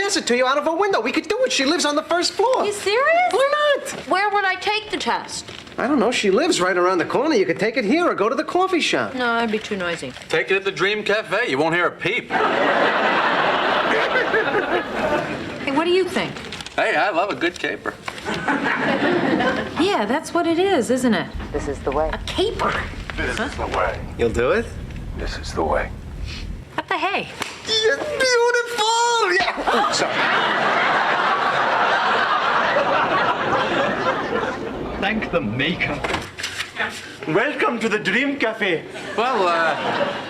pass it to you out of her window. We could do it. She lives on the first floor. Are you serious? Why not? Where would I take the test? I don't know. She lives right around the corner. You could take it here or go to the coffee shop. No, that'd be too noisy. Take it at the Dream Cafe. You won't hear a peep. Hey, what do you think? Hey, I love a good caper. Yeah, that's what it is, isn't it? This is the way. A caper. This is the way. You'll do it? This is the way. What the hey? You're beautiful! Yeah. Oh, sorry. Thank the maker. Welcome to the Dream Cafe. Well,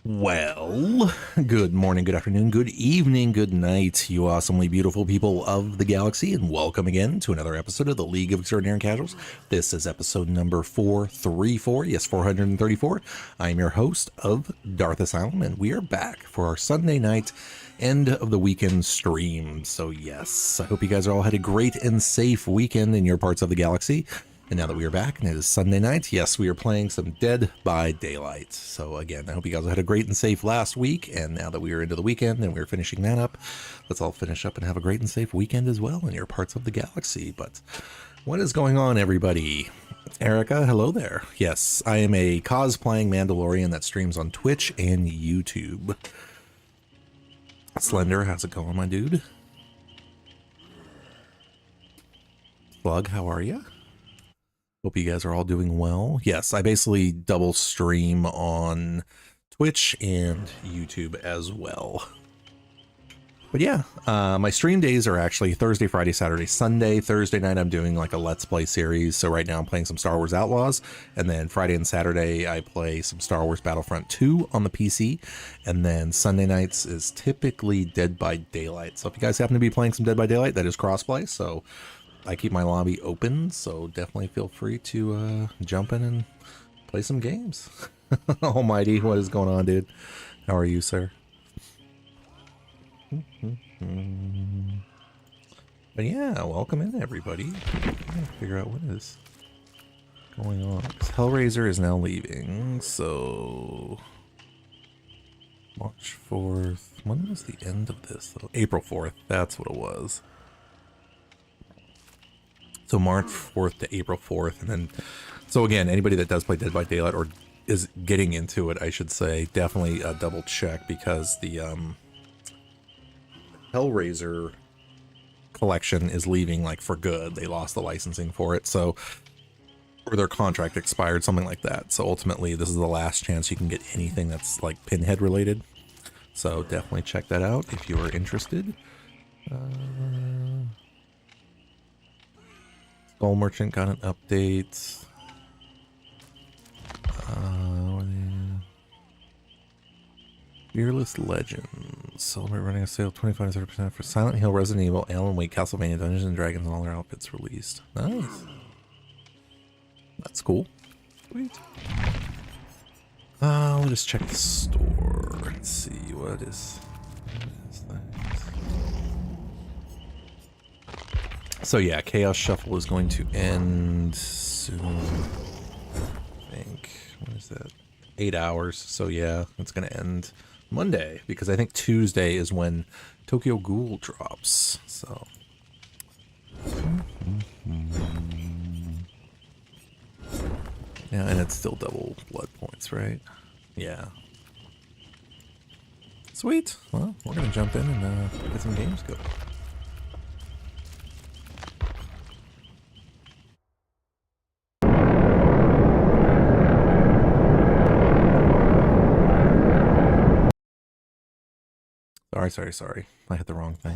Well, good morning, good afternoon, good evening, good night, you awesomely beautiful people of the galaxy, and welcome again to another episode of the League of Extraordinary Casuals. This is episode number 434, yes, 434. I'm your host of Darth Asylum, and we are back for our Sunday night end of the weekend stream. So yes, I hope you guys all had a great and safe weekend in your parts of the galaxy. And now that we are back and it is Sunday night, yes, we are playing some Dead by Daylight. So again, I hope you guys had a great and safe last week. And now that we are into the weekend and we're finishing that up, let's all finish up and have a great and safe weekend as well in your parts of the galaxy. But what is going on, everybody? Erica, hello there. Yes, I am a cosplaying Mandalorian that streams on Twitch and YouTube. Slender, how's it going, my dude? Slug, how are you? Hope you guys are all doing well. Yes, I basically double stream on Twitch and YouTube as well. But yeah, my stream days are actually Thursday, Friday, Saturday, Sunday. Thursday night I'm doing like a Let's Play series. So right now I'm playing some Star Wars Outlaws. And then Friday and Saturday I play some Star Wars Battlefront 2 on the PC. And then Sunday nights is typically Dead by Daylight. So if you guys happen to be playing some Dead by Daylight, that is crossplay. So I keep my lobby open, so definitely feel free to jump in and play some games. Almighty, what is going on, dude? How are you, sir? But yeah, welcome in, everybody. I'm trying to figure out what is going on. Hellraiser is now leaving, so March 4th. When was the end of this, though? April 4th, that's what it was. So March 4th to April 4th, and then, so again, anybody that does play Dead by Daylight, or is getting into it, I should say, definitely double check, because the Hellraiser collection is leaving, like, for good. They lost the licensing for it, so, or their contract expired, something like that. So ultimately, this is the last chance you can get anything that's, like, Pinhead related. So definitely check that out if you are interested. Skull Merchant got an update. Fearless Legends. Celebrate running a sale 25 to 30% for Silent Hill, Resident Evil, Alan Wake, Castlevania, Dungeons and Dragons, and all their outfits released. Nice. That's cool. Sweet. Let us check the store and see what is things. So yeah, Chaos Shuffle is going to end soon. I think. What is that? 8 hours. So yeah, it's going to end Monday, because I think Tuesday is when Tokyo Ghoul drops. So. Yeah, and it's still double blood points, right? Yeah. Sweet. Well, we're going to jump in and get some games going. Sorry, Sorry. I hit the wrong thing.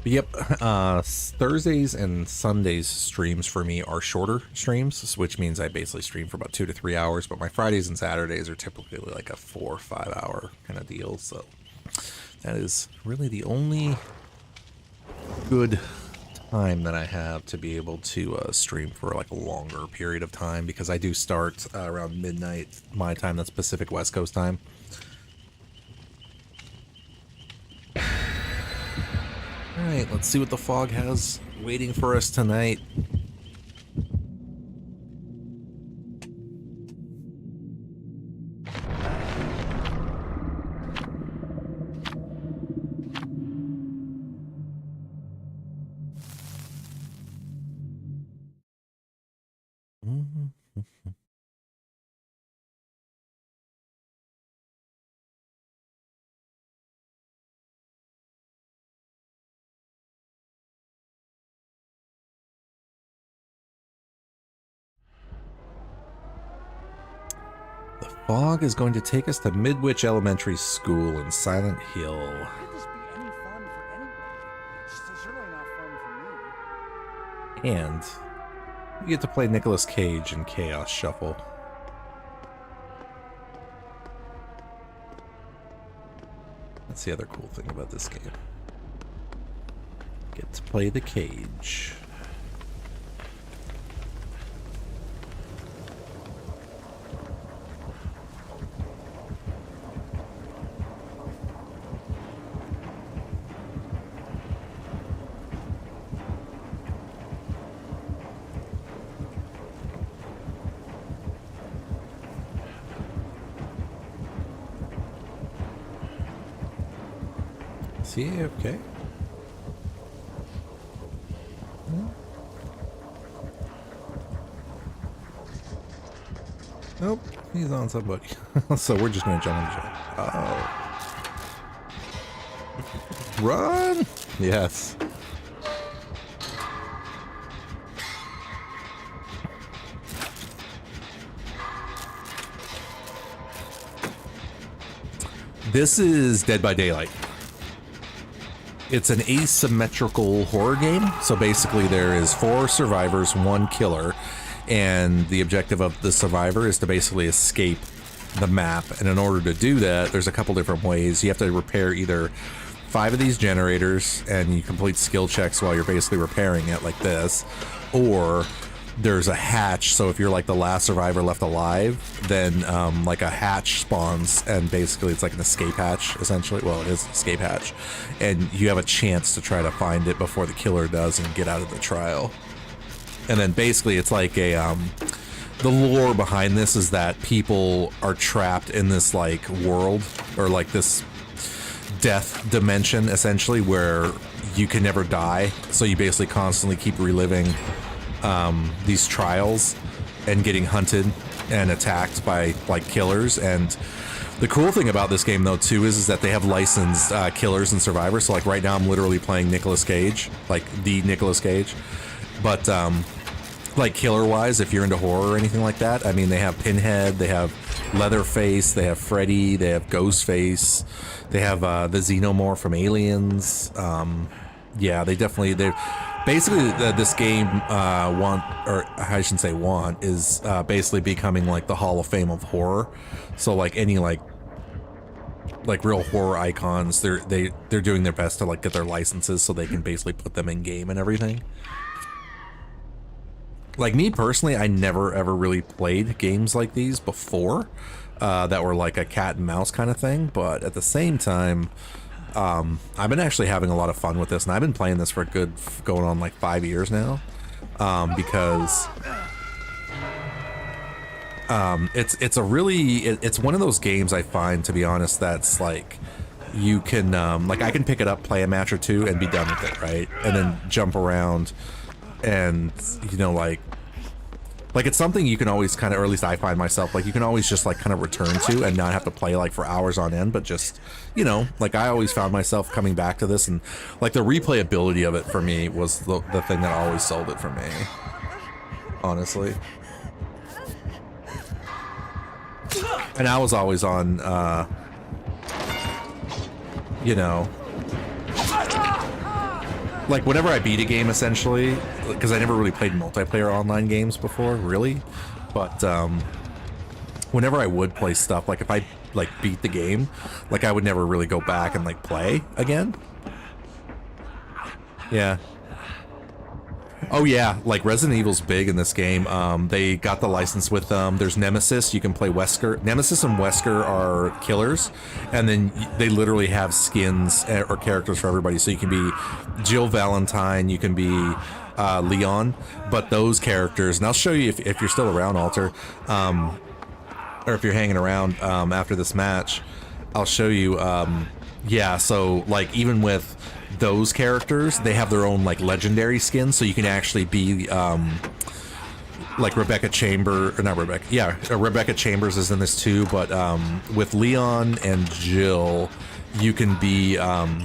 But yep, Thursdays and Sundays streams for me are shorter streams, which means I basically stream for about 2 to 3 hours, but my Fridays and Saturdays are typically like a 4 or 5 hour kind of deal, so that is really the only good time that I have to be able to stream for like a longer period of time, because I do start around midnight my time. That's Pacific West Coast time. Alright, let's see what the fog has waiting for us tonight. Fog is going to take us to Midwich Elementary School in Silent Hill. Could this be any fun for anybody? It's certainly not fun for me. And we get to play Nicolas Cage in Chaos Shuffle. That's the other cool thing about this game. Get to play the Cage. Is he okay? Nope, he's on somebody. So we're just gonna jump on the jump. Oh. Run! Yes. This is Dead by Daylight. It's an asymmetrical horror game. So basically there is 4 survivors, 1 killer, and the objective of the survivor is to basically escape the map. And in order to do that, there's a couple different ways. You have to repair either 5 of these generators, and you complete skill checks while you're basically repairing it like this, or there's a hatch. So if you're like the last survivor left alive, then like a hatch spawns, and basically it's like an escape hatch essentially. Well, it is an escape hatch, and you have a chance to try to find it before the killer does and get out of the trial. And then basically it's like a the lore behind this is that people are trapped in this like world, or like this death dimension essentially, where you can never die, so you basically constantly keep reliving these trials and getting hunted and attacked by like killers. And the cool thing about this game though too is that they have licensed killers and survivors. So like right now I'm literally playing Nicolas Cage, like the Nicolas Cage, but like killer wise, if you're into horror or anything like that, I mean, they have Pinhead, they have Leatherface, they have Freddy, they have Ghostface, they have the Xenomorph from Aliens. Yeah, they basically this game I shouldn't say want, is basically becoming like the Hall of Fame of horror. So like any like real horror icons, they're doing their best to like get their licenses so they can basically put them in game and everything. Like me personally, I never ever really played games like these before that were like a cat and mouse kind of thing, but at the same time, I've been actually having a lot of fun with this, and I've been playing this for going on like 5 years now, because it's one of those games I find, to be honest, that's like you can like I can pick it up, play a match or two, and be done with it, right? And then jump around and, you know, like Like, it's something you can always kind of, or at least I find myself, like, you can always just, like, kind of return to and not have to play, like, for hours on end, but just, you know, like, I always found myself coming back to this, and, like, the replayability of it for me was the thing that always sold it for me, honestly. And I was always on, you know, like, whenever I beat a game, essentially, because I never really played multiplayer online games before, really, but whenever I would play stuff, like, if I, like, beat the game, like, I would never really go back and, like, play again. Yeah. Oh yeah, like Resident Evil's big in this game. They got the license with there's Nemesis. You can play Wesker. Nemesis and Wesker are killers, and then they literally have skins or characters for everybody. So you can be Jill Valentine, you can be Leon, but those characters, and I'll show you if you're still around, Alter, or if you're hanging around after this match, I'll show you. Yeah, so like even with those characters, they have their own like legendary skins, so you can actually be like Rebecca Chambers, or not Rebecca, yeah, Rebecca Chambers is in this too, but with Leon and Jill, you can be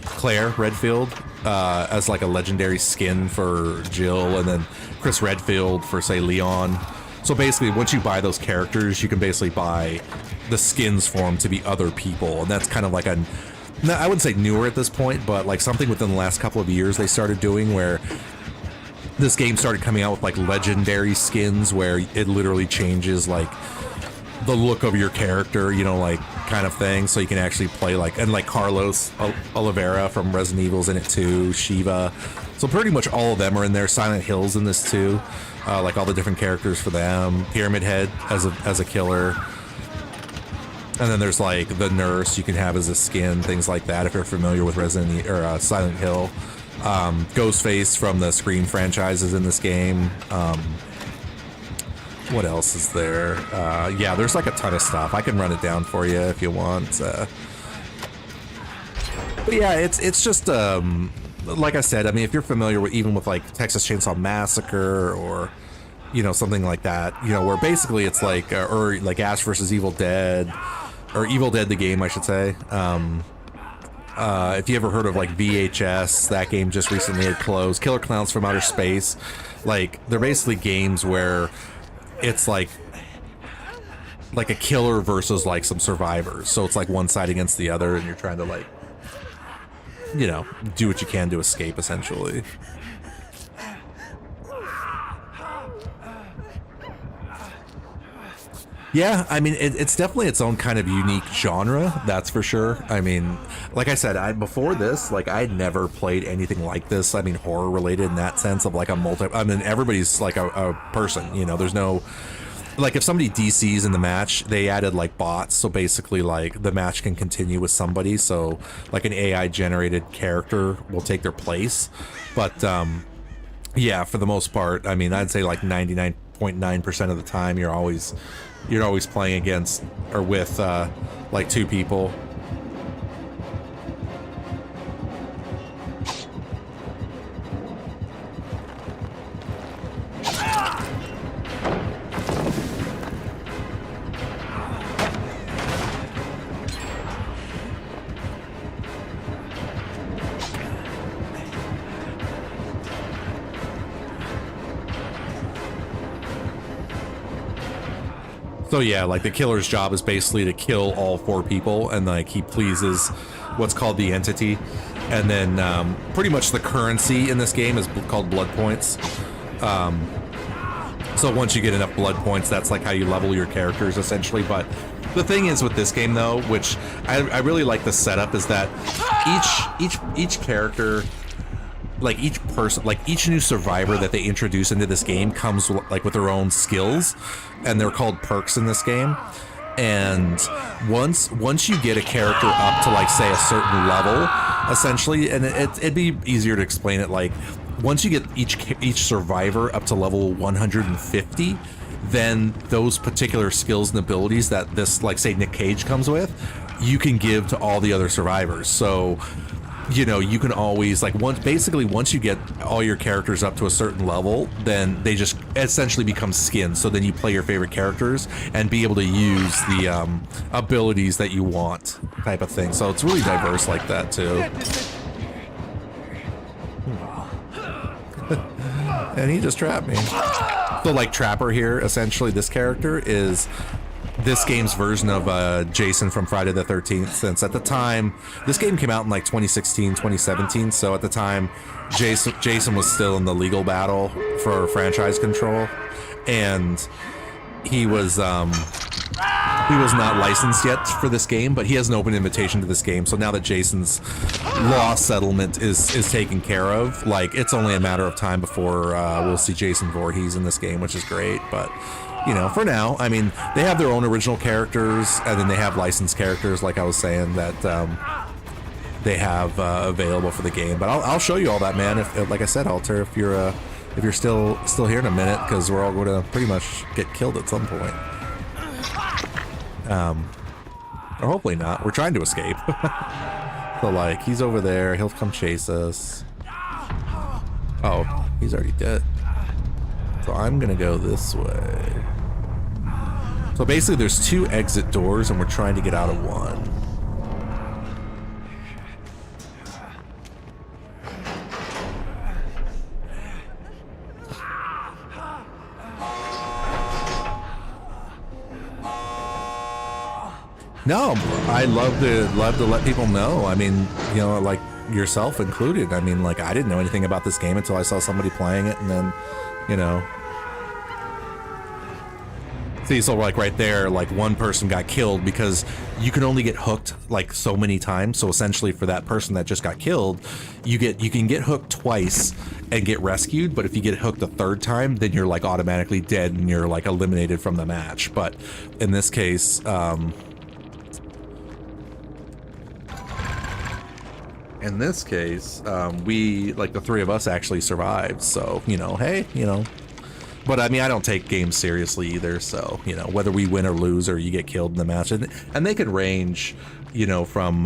Claire Redfield as like a legendary skin for Jill, and then Chris Redfield for, say, Leon. So basically, once you buy those characters, you can basically buy the skins for them to be other people, and that's kind of like a, I wouldn't say newer at this point, but like something within the last couple of years they started doing, where this game started coming out with like legendary skins where it literally changes like the look of your character, you know, like kind of thing, so you can actually play like, and like Carlos Oliveira from Resident Evil's in it too, Shiva, so pretty much all of them are in there. Silent Hill's in this too, like all the different characters for them, Pyramid Head as a killer. And then there's like the nurse you can have as a skin, things like that if you're familiar with Resident or Silent Hill. Ghostface from the Scream franchise is in this game. What else is there? Yeah, there's like a ton of stuff. I can run it down for you if you want. But yeah, it's just like I said. I mean, if you're familiar with even with like Texas Chainsaw Massacre or, you know, something like that, you know, where basically it's like or like Ash versus Evil Dead. Or Evil Dead the game, I should say. If you ever heard of like VHS, that game just recently had closed. Killer Clowns from Outer Space, like they're basically games where it's like a killer versus like some survivors. So it's like one side against the other, and you're trying to like, you know, do what you can to escape, essentially. Yeah, I mean, it's definitely its own kind of unique genre, that's for sure. I mean, like I said, before this, like, I'd never played anything like this. I mean, horror related in that sense of like a I mean, everybody's like a person, you know, there's no, like if somebody DCs in the match, they added like bots, so basically like the match can continue with somebody, so like an AI generated character will take their place. But yeah, for the most part, I mean, I'd say like 99.9% of the time you're always playing against or with like two people. So yeah, like the killer's job is basically to kill all four people, and like he pleases what's called the entity, and then pretty much the currency in this game is called blood points. So once you get enough blood points, that's like how you level your characters essentially. But the thing is with this game though, which I really like the setup, is that each character, like each person, like each new survivor that they introduce into this game comes like with their own skills, and they're called perks in this game. And once you get a character up to like say a certain level, essentially, and it'd be easier to explain it, like once you get each survivor up to level 150, then those particular skills and abilities that this, like say Nick Cage comes with, you can give to all the other survivors. So you know, you can always like once you get all your characters up to a certain level, then they just essentially become skins. So then you play your favorite characters and be able to use the abilities that you want, type of thing. So it's really diverse like that too. And he just trapped me. So like Trapper here, essentially this character is this game's version of Jason from Friday the 13th, since at the time, this game came out in like 2016, 2017, so at the time, Jason was still in the legal battle for franchise control, and he was not licensed yet for this game, but he has an open invitation to this game, so now that Jason's law settlement is taken care of, like, it's only a matter of time before we'll see Jason Voorhees in this game, which is great, but you know, for now, I mean, they have their own original characters, and then they have licensed characters, like I was saying, that they have available for the game. But I'll show you all that, man. If like I said, Alter, if you're still here in a minute, because we're all going to pretty much get killed at some point. Or hopefully not. We're trying to escape. So like, he's over there. He'll come chase us. Oh, he's already dead. So I'm gonna go this way. So basically there's 2 exit doors and we're trying to get out of one. No, I love to let people know. I mean, you know, like yourself included. I mean, like I didn't know anything about this game until I saw somebody playing it, and then, you know. See, so like right there, like one person got killed because you can only get hooked like so many times. So essentially for that person that just got killed, you can get hooked twice and get rescued. But if you get hooked a 3rd time, then you're like automatically dead and you're like eliminated from the match. But in this case, we, like the 3 of us actually survived. So, you know, hey, you know. But I mean, I don't take games seriously either, so, you know, whether we win or lose or you get killed in the match, and they can range, you know, from,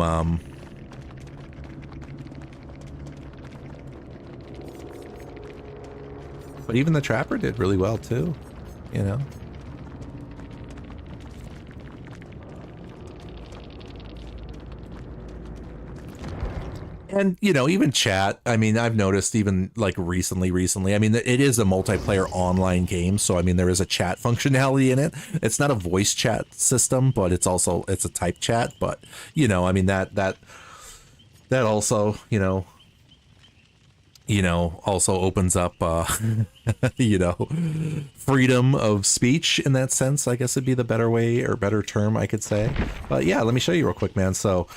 but even the Trapper did really well too, you know. And, you know, even chat, I mean, I've noticed even like recently, I mean, it is a multiplayer online game. So, I mean, there is a chat functionality in it. It's not a voice chat system, but it's a type chat. But, you know, I mean, that also, you know, also opens up, you know, freedom of speech in that sense, I guess would be the better way or better term I could say. But yeah, let me show you real quick, man. So,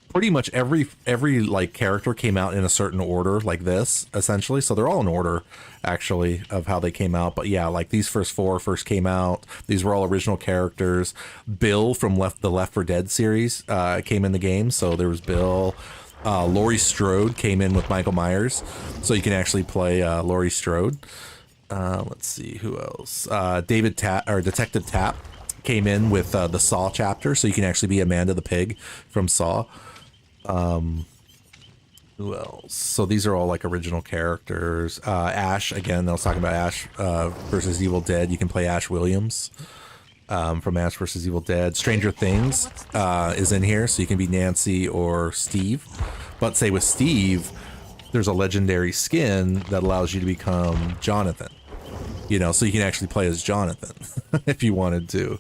pretty much every like character came out in a certain order like this, essentially. So they're all in order actually of how they came out. But yeah, like these first 4 first came out. These were all original characters. Bill from the Left 4 Dead series came in the game. So there was Bill. Laurie Strode came in with Michael Myers. So you can actually play Laurie Strode. Let's see who else. Detective Tapp came in with the Saw chapter. So you can actually be Amanda the Pig from Saw. Who else? So these are all like original characters. Ash, again, I was talking about Ash versus Evil Dead. You can play Ash Williams from Ash versus Evil Dead. Stranger Things is in here, so you can be Nancy or Steve. But say with Steve, there's a legendary skin that allows you to become Jonathan. You know, so you can actually play as Jonathan if you wanted to.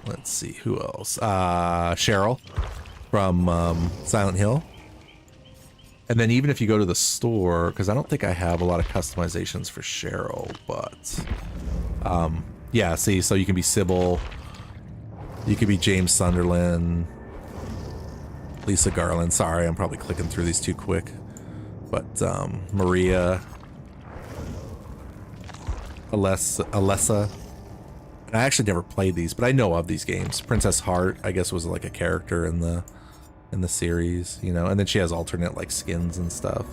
Let's see, who else? Cheryl from Silent Hill. And then even if you go to the store, because I don't think I have a lot of customizations for Cheryl, but yeah, see, so you can be Sybil, you could be James Sunderland, Lisa Garland. Sorry, I'm probably clicking through these too quick. But Maria, Alessa. I actually never played these, but I know of these games. Princess Heart, I guess, was like a character in the series, you know, and then she has alternate like skins and stuff.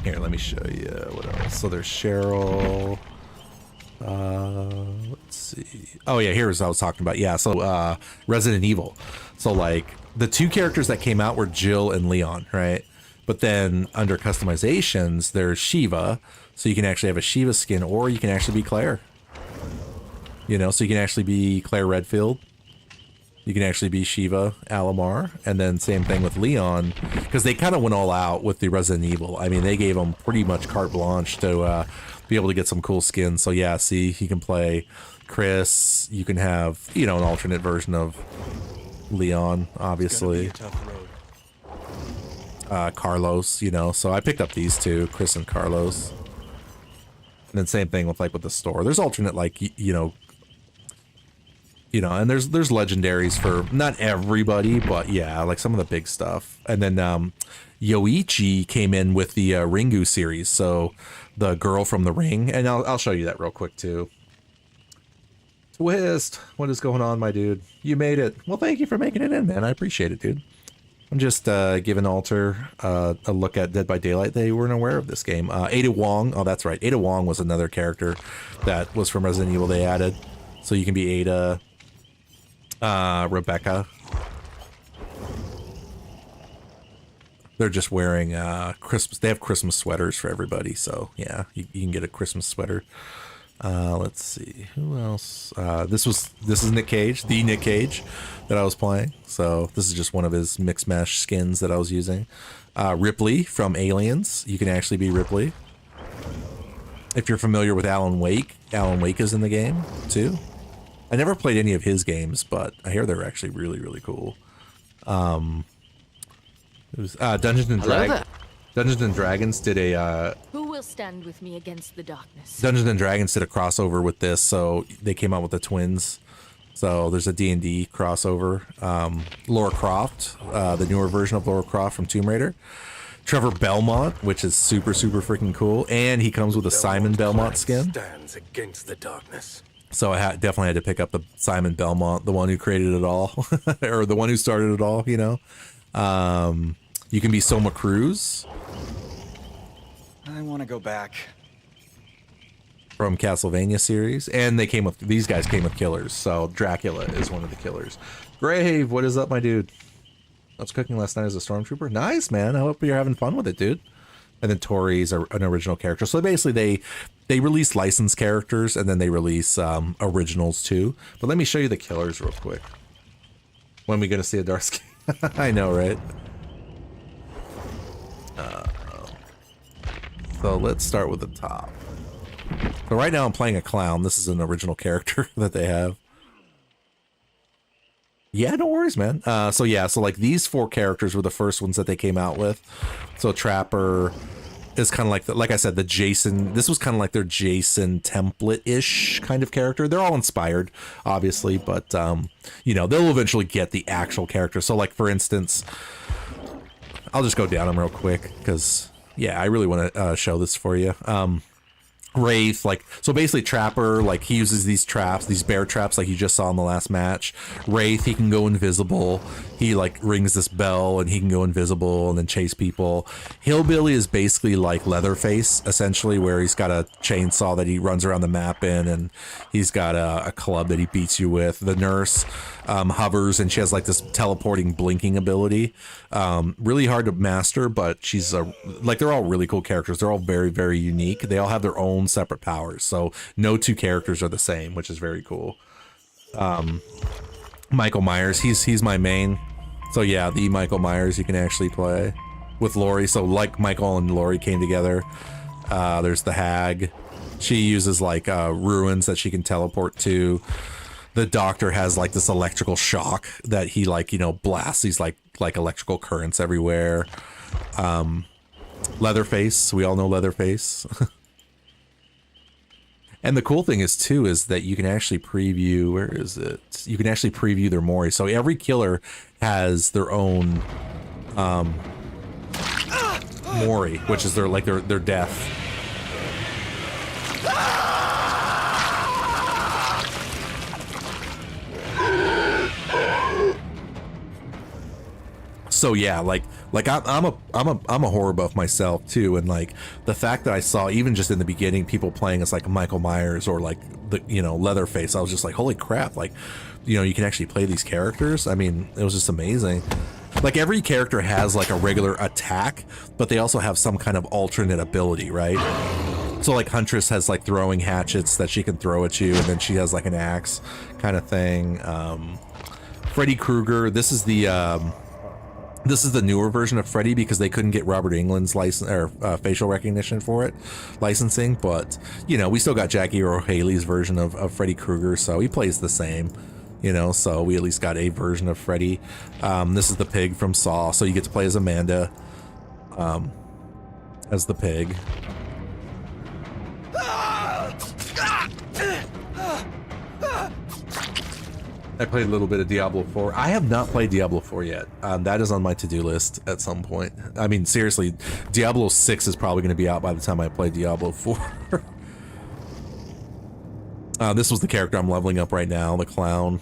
Here, let me show you what else. So there's Cheryl. Let's see. Oh yeah, here's what I was talking about. Yeah, so Resident Evil. So like the two characters that came out were Jill and Leon, right? But then under customizations, there's Shiva. So you can actually have a Shiva skin, or you can actually be Claire. You know, so you can actually be Claire Redfield. You can actually be Shiva Alamar, and then same thing with Leon, because they kind of went all out with the Resident Evil. I mean, they gave them pretty much carte blanche to be able to get some cool skins. So yeah, see, you can play Chris. You can have, you know, an alternate version of Leon, obviously. Carlos, you know. So I picked up these two, Chris and Carlos. And then same thing with like with the store. There's alternate like you know, and there's legendaries for not everybody, but yeah, like some of the big stuff. And then Yoichi came in with the Ringu series, so the girl from the Ring, and I'll show you that real quick too. Twist, what is going on, my dude? You made it. Well, thank you for making it in, man. I appreciate it, dude. I'm just giving Alter a look at Dead by Daylight. They weren't aware of this game. Ada Wong, oh that's right, Ada Wong was another character that was from Resident Evil they added. So you can be Ada, Rebecca. They're just wearing Christmas. They have Christmas sweaters for everybody. So yeah, you can get a Christmas sweater. Let's see who else. This is Nick Cage, the Nick Cage that I was playing. So this is just one of his mix mash skins that I was using. Ripley from Aliens. You can actually be Ripley. If you're familiar with Alan Wake is in the game too. I never played any of his games, but I hear they're actually really, really cool. It was Dungeons and Dragons. Dungeons and Dragons did a Who will stand with me against the darkness? Dungeons and Dragons did a crossover with this, so they came out with the twins. So there's a D&D crossover. Lara Croft, the newer version of Lara Croft from Tomb Raider. Trevor Belmont, which is super, super freaking cool, and he comes with a Simon Belmont skin. Stands against the darkness. So I definitely had to pick up the Simon Belmont, the one who created it all, or the one who started it all, you know. You can be Soma Cruz. I want to go back. From Castlevania series, and these guys came with killers. So Dracula is one of the killers. Grave, what is up, my dude? I was cooking last night as a stormtrooper. Nice, man. I hope you're having fun with it, dude. And then Tori's an original character. So basically, they release licensed characters, and then they release originals too. But let me show you the killers real quick. When are we gonna see a Darsky? I know, right? So let's start with the top. So right now I'm playing a clown. This is an original character that they have. Yeah, no worries, man. So like these four characters were the first ones that they came out with. So Trapper is kind of like, like I said, the Jason. This was kind of like their Jason template-ish kind of character. They're all inspired, obviously, but you know, they'll eventually get the actual character. So like, for instance, I'll just go down them real quick because, yeah, I really want to show this for you. Wraith, like, so basically Trapper, like, he uses these traps, these bear traps, like you just saw in the last match. Wraith, he can go invisible. He, like, rings this bell and he can go invisible and then chase people. Hillbilly is basically like Leatherface, essentially, where he's got a chainsaw that he runs around the map in, and he's got a club that he beats you with. The Nurse hovers, and she has, like, this teleporting blinking ability. Really hard to master, but she's like, they're all really cool characters. They're all very, very unique. They all have their own separate powers, so no two characters are the same, which is very cool. Michael Myers, he's my main. So yeah, the Michael Myers you can actually play with Laurie. So like Michael and Laurie came together. There's the Hag. She uses like ruins that she can teleport to. The Doctor has like this electrical shock that he, like, you know, blasts these like electrical currents everywhere. Leatherface, we all know Leatherface. And the cool thing is too is that you can actually preview, where is it? You can actually preview their Mori. So every killer has their own Mori, which is their death. So yeah, like Like I'm a horror buff myself too, and like the fact that I saw even just in the beginning people playing as like Michael Myers or like the Leatherface, I was just like, holy crap! Like, you can actually play these characters. I mean, it was just amazing. Like every character has like a regular attack, but they also have some kind of alternate ability, right? So like Huntress has like throwing hatchets that she can throw at you, and then she has like an axe kind of thing. Freddy Krueger, this is the newer version of Freddy because they couldn't get Robert Englund's license or facial recognition for it, licensing. But we still got Jackie Earle Haley's version of Freddy Krueger, so he plays the same. So we at least got a version of Freddy. This is the pig from Saw, so you get to play as Amanda, as the pig. I played a little bit of Diablo 4. I have not played Diablo 4 yet. That is on my to-do list at some point. I mean, seriously, Diablo 6 is probably going to be out by the time I play Diablo 4. This was the character I'm leveling up right now, the clown.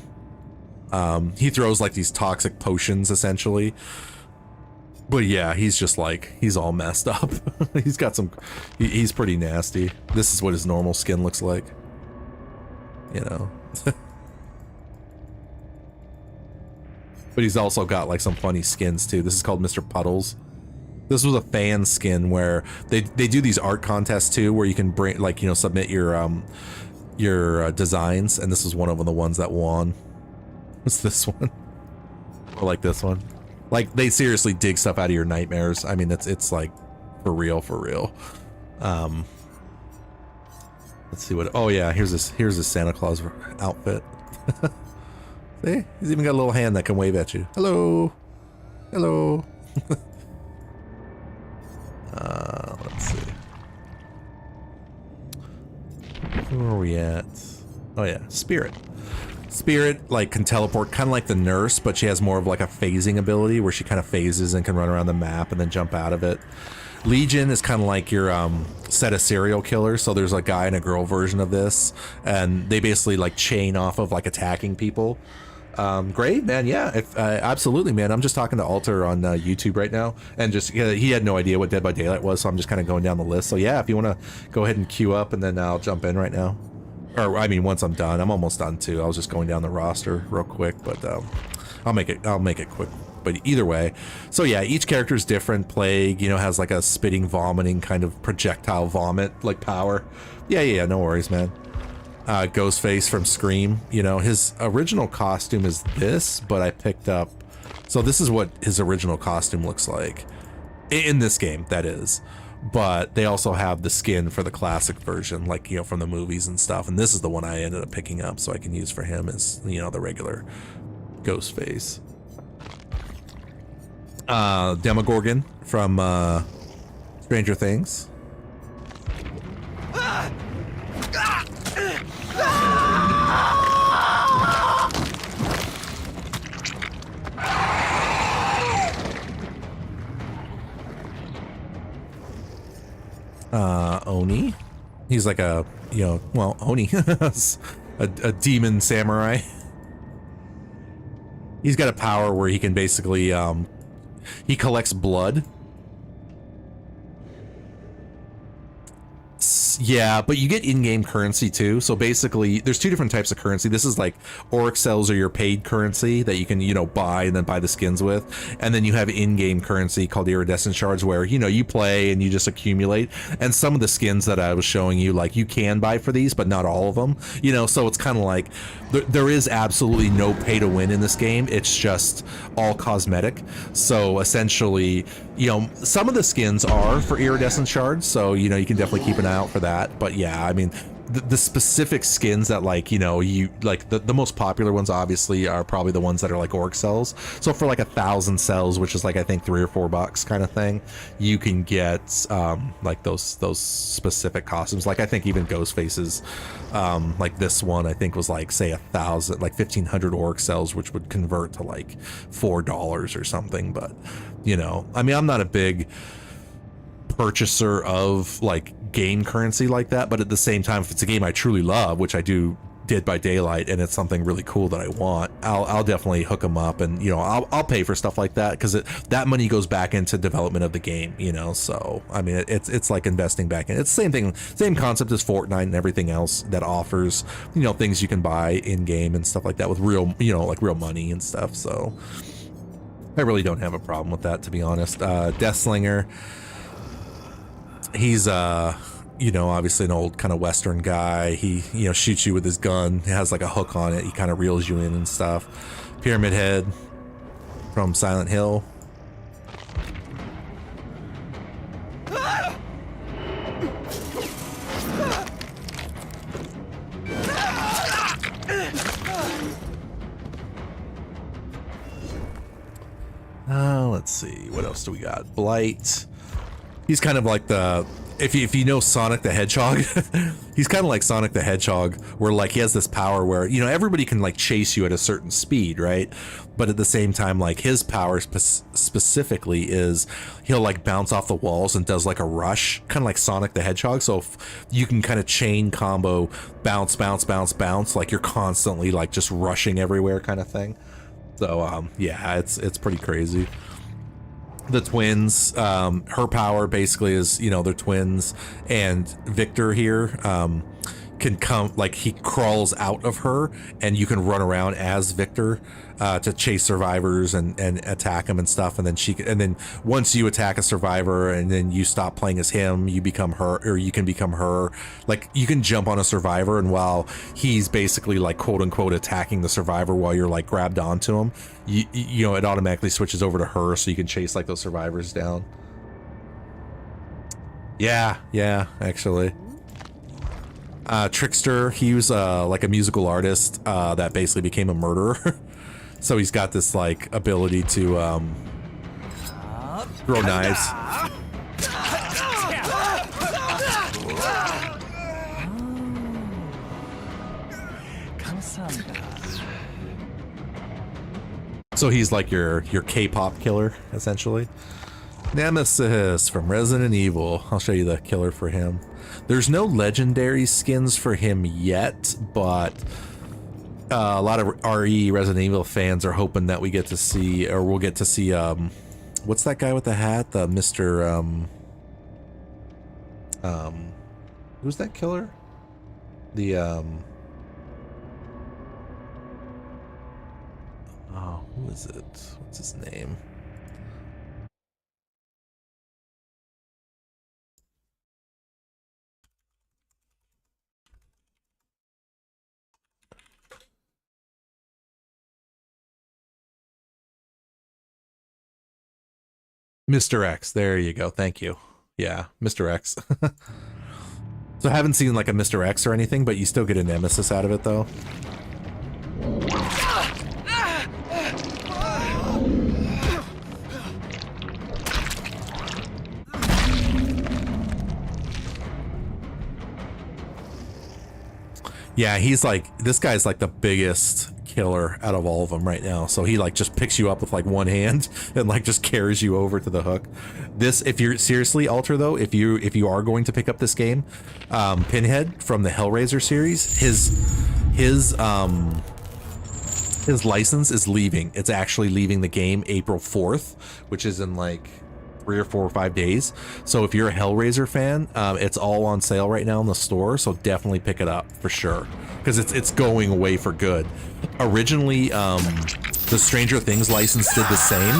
He throws like these toxic potions, essentially. But yeah, he's just like, he's all messed up. He's got some, he's pretty nasty. This is what his normal skin looks like. But he's also got like some funny skins too. This is called Mr. Puddles. This was a fan skin where they do these art contests too, where you can bring like, submit your designs, and this was one of the ones that won. What's this one? Or like this one. Like they seriously dig stuff out of your nightmares. I mean, it's like for real, for real. Let's see what. Oh yeah, here's this Santa Claus outfit. See, he's even got a little hand that can wave at you. Hello, hello. Let's see. Where are we at? Oh yeah, Spirit. Spirit like can teleport, kind of like the nurse, but she has more of like a phasing ability where she kind of phases and can run around the map and then jump out of it. Legion is kind of like your set of serial killers. So there's a guy and a girl version of this, and they basically like chain off of like attacking people. Great, man. Yeah, absolutely, man. I'm just talking to Alter on YouTube right now, and just he had no idea what Dead by Daylight was, so I'm just kind of going down the list. So yeah, if you want to go ahead and queue up, and then I'll jump in right now. Or I mean, once I'm done, I'm almost done too. I was just going down the roster real quick, but I'll make it quick. But either way, so yeah, each character is different. Plague, has like a spitting, vomiting kind of projectile vomit like power. Yeah, no worries, man. Ghostface from Scream, his original costume is this, but I picked up, so this is what his original costume looks like in this game, that is. But they also have the skin for the classic version, like from the movies and stuff, and this is the one I ended up picking up so I can use for him as the regular Ghostface. Demogorgon from Stranger Things. Oni. He's like a, Oni. a demon samurai. He's got a power where he can basically, he collects blood. Yeah, but you get in-game currency too. So basically, there's two different types of currency. This is like Auric cells are your paid currency that you can, buy and then buy the skins with. And then you have in-game currency called iridescent shards where, you play and you just accumulate. And some of the skins that I was showing you, like you can buy for these, but not all of them. So it's kind of like there is absolutely no pay to win in this game. It's just all cosmetic. So essentially, some of the skins are for iridescent shards. So, you can definitely keep an eye out for that. But yeah, I mean, the specific skins that like, you like the most popular ones obviously are probably the ones that are like Auric cells. So for like 1,000 cells, which is like, I think $3 or $4 kind of thing, you can get like those specific costumes. Like I think even Ghostface's like this one, I think was like say 1,000, like 1,500 Auric cells, which would convert to like $4 or something. But I mean, I'm not a big purchaser of like game currency like that, but at the same time, if it's a game I truly love, which I do Dead by Daylight and it's something really cool that I want, I'll definitely hook them up, and you know, I'll pay for stuff like that, because that money goes back into development of the game, you know. So I mean, it's like investing back in. It's the same thing, same concept as Fortnite and everything else that offers, you know, things you can buy in game and stuff like that with real, you know, like real money and stuff. So I really don't have a problem with that, to be honest. Deathslinger, he's you know, obviously an old kind of Western guy. He, you know, shoots you with his gun. He has like a hook on it. He kind of reels you in and stuff. Pyramid Head from Silent Hill. Let's see, what else do we got? Blight. He's kind of like the, if you know Sonic the Hedgehog, he's kind of like Sonic the Hedgehog, where like he has this power where, you know, everybody can like chase you at a certain speed, right? But at the same time, like his power specifically is he'll like bounce off the walls and does like a rush, kind of like Sonic the Hedgehog. So if you can kind of chain combo, bounce, bounce, bounce, bounce, like you're constantly like just rushing everywhere kind of thing. So yeah, it's pretty crazy. The twins, her power basically is, you know, they're twins, and Victor here can come, like he crawls out of her and you can run around as Victor to chase survivors and attack them and stuff, and then once you attack a survivor and then you stop playing as him, you become her, or you can become her. Like you can jump on a survivor, and while he's basically like quote unquote attacking the survivor while you're like grabbed onto him, you know, it automatically switches over to her, so you can chase like those survivors down. Yeah, actually. Trickster, he was like a musical artist that basically became a murderer. So he's got this like ability to throw knives. So he's like your K-pop killer, essentially. Nemesis from Resident Evil. I'll show you the killer for him. There's no legendary skins for him yet, but a lot of RE Resident Evil fans are hoping that we get to see, or we'll get to see, what's that guy with the hat? The Mr. Who's that killer? The, oh, who is it? What's his name? Mr. X, there you go. Thank you. Yeah, Mr. X. So I haven't seen like a Mr. X or anything, but you still get a Nemesis out of it though. Yeah, he's like, this guy's like the biggest killer out of all of them right now. So he like just picks you up with like one hand and like just carries you over to the hook. This, if you're seriously, Alter, though, if you are going to pick up this game, Pinhead from the Hellraiser series, his license is leaving. It's actually leaving the game April 4th, which is in like 3 or 4 or 5 days. So if you're a Hellraiser fan, it's all on sale right now in the store, so definitely pick it up for sure, because it's going away for good. Originally, the Stranger Things license did the same,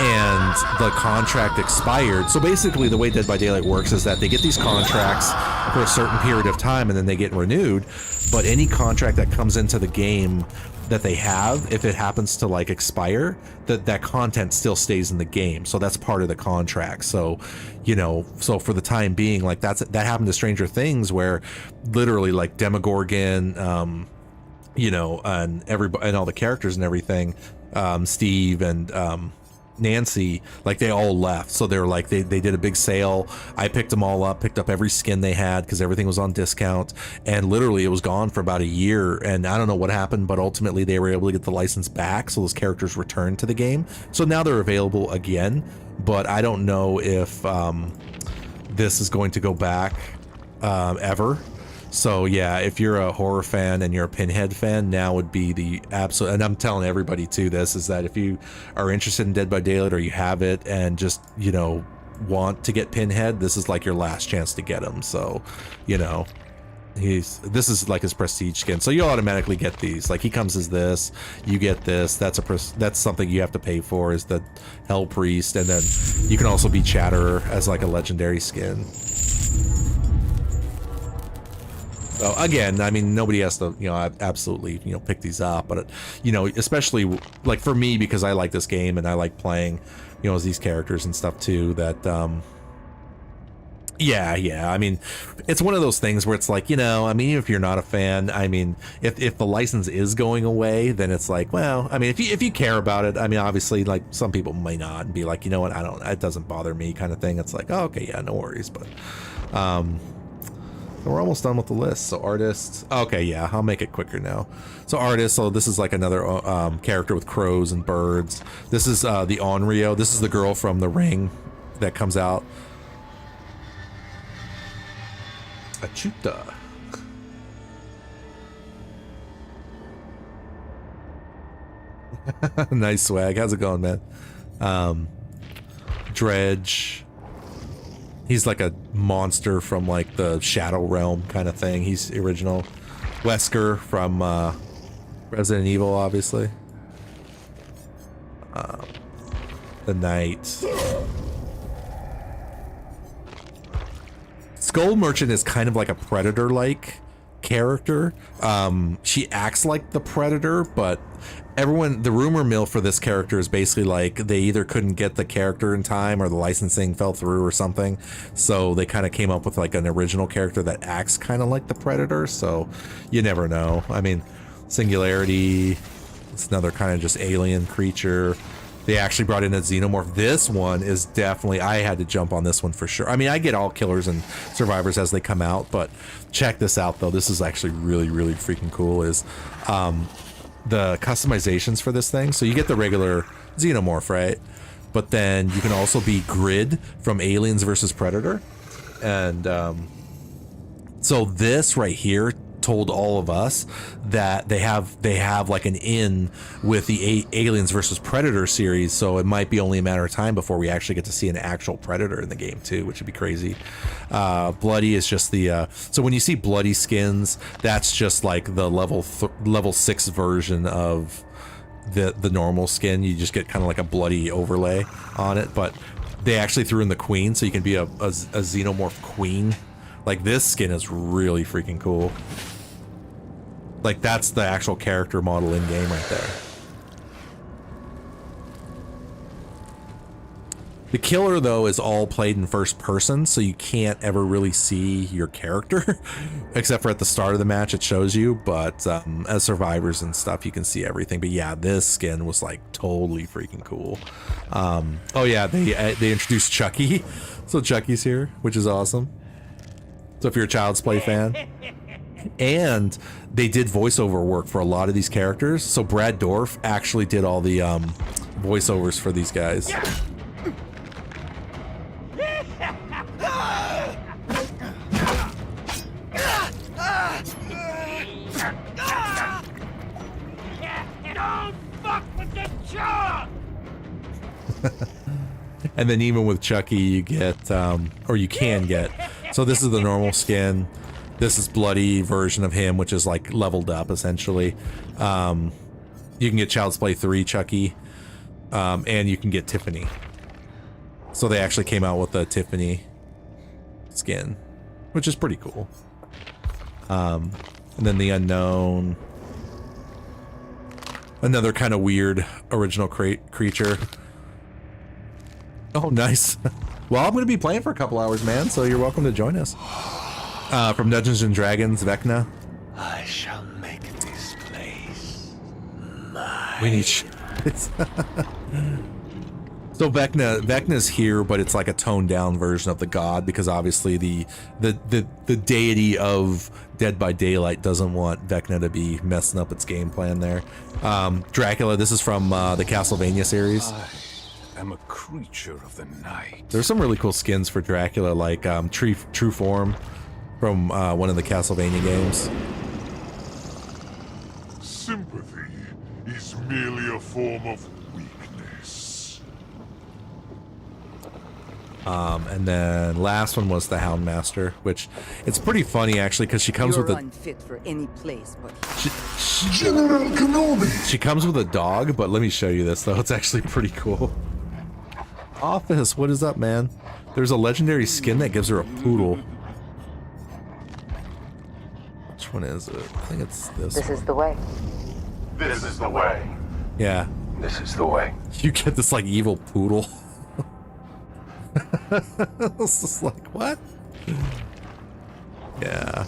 and the contract expired. So basically the way Dead by Daylight works is that they get these contracts for a certain period of time and then they get renewed, but any contract that comes into the game that they have, if it happens to like expire, that content still stays in the game. So that's part of the contract. So, you know, so for the time being, like that happened to Stranger Things, where literally like Demogorgon, you know, and everybody and all the characters and everything, Steve and Nancy, like they all left. So they were like, they did a big sale. I picked them all up, picked up every skin they had because everything was on discount, and literally it was gone for about a year. And I don't know what happened, but ultimately they were able to get the license back, so those characters returned to the game. So now they're available again, but I don't know if this is going to go back ever. So yeah, if you're a horror fan and you're a Pinhead fan, now would be the absolute, and I'm telling everybody too, this is that if you are interested in Dead by Daylight or you have it and just, you know, want to get Pinhead, this is like your last chance to get him. So, you know, this is like his prestige skin, so you automatically get these. Like he comes as this, you get this. That's something you have to pay for, is the Hell Priest, and then you can also be Chatterer as like a legendary skin. So again, I mean, nobody has to, you know, absolutely, you know, pick these up, but you know, especially like for me, because I like this game and I like playing, you know, as these characters and stuff too, that yeah, I mean, it's one of those things where it's like, you know, I mean, even if you're not a fan, I mean, if the license is going away, then it's like, well, I mean, if you care about it, I mean, obviously, like some people may not and be like, you know what, it doesn't bother me kind of thing. It's like, oh, okay, yeah, no worries. But we're almost done with the list. So artists, okay, yeah, I'll make it quicker now. So artists, so this is like another character with crows and birds. This is the Onryo. This is the girl from The Ring that comes out. Achuta. Nice swag. How's it going, man? Dredge. He's like a monster from like the Shadow Realm kind of thing. He's original. Wesker from Resident Evil, obviously. The Knight. Skull Merchant is kind of like a Predator-like character. She acts like the Predator, but the rumor mill for this character is basically like they either couldn't get the character in time or the licensing fell through or something. So they kind of came up with like an original character that acts kind of like the Predator. So you never know. I mean, Singularity, it's another kind of just alien creature. They actually brought in a xenomorph. This one is definitely, I had to jump on this one for sure. I mean, I get all killers and survivors as they come out, but check this out though. This is actually really, really freaking cool, is the customizations for this thing. So you get the regular xenomorph, right? But then you can also be Grid from Aliens versus Predator. And so this right here told all of us that they have like an in with the Aliens versus Predator series, so it might be only a matter of time before we actually get to see an actual Predator in the game too, which would be crazy. Bloody is just the so when you see bloody skins, that's just like the level 6 version of the normal skin. You just get kind of like a bloody overlay on it, but they actually threw in the queen, so you can be a xenomorph queen. Like this skin is really freaking cool. Like that's the actual character model in game right there. The killer though is all played in first person, so you can't ever really see your character except for at the start of the match it shows you, but as survivors and stuff you can see everything. But yeah, this skin was like totally freaking cool. Oh yeah, they introduced Chucky, so Chucky's here, which is awesome. So if you're a Child's Play fan. And they did voiceover work for a lot of these characters. So Brad Dourif actually did all the voiceovers for these guys. Don't fuck with the jaw! And then even with Chucky, you get, or you can get. So this is the normal skin. This is bloody version of him, which is like leveled up essentially. You can get Child's Play 3 Chucky, and you can get Tiffany. So they actually came out with a Tiffany skin, which is pretty cool. And then the Unknown, another kind of weird original creature. Oh, nice. Well, I'm going to be playing for a couple hours, man, so you're welcome to join us. From Dungeons and Dragons, Vecna. I shall make this place mine. We need So Vecna's here, but it's like a toned down version of the god, because obviously the deity of Dead by Daylight doesn't want Vecna to be messing up its game plan there. Dracula, this is from the Castlevania series. I'm a creature of the night. There's some really cool skins for Dracula, like True Form. from one of the Castlevania games. Sympathy is merely a form of weakness. And then last one was the Houndmaster, which it's pretty funny actually because she comes with a unfit for any place but General Kenobi! she comes with a dog. But let me show you this though; it's actually pretty cool. Office, what is up, man? There's a legendary skin that gives her a poodle. Which one is it? I think it's this. This is the way. This is the way. Yeah, This is the way. you get this like evil poodle. It's just like what? Yeah.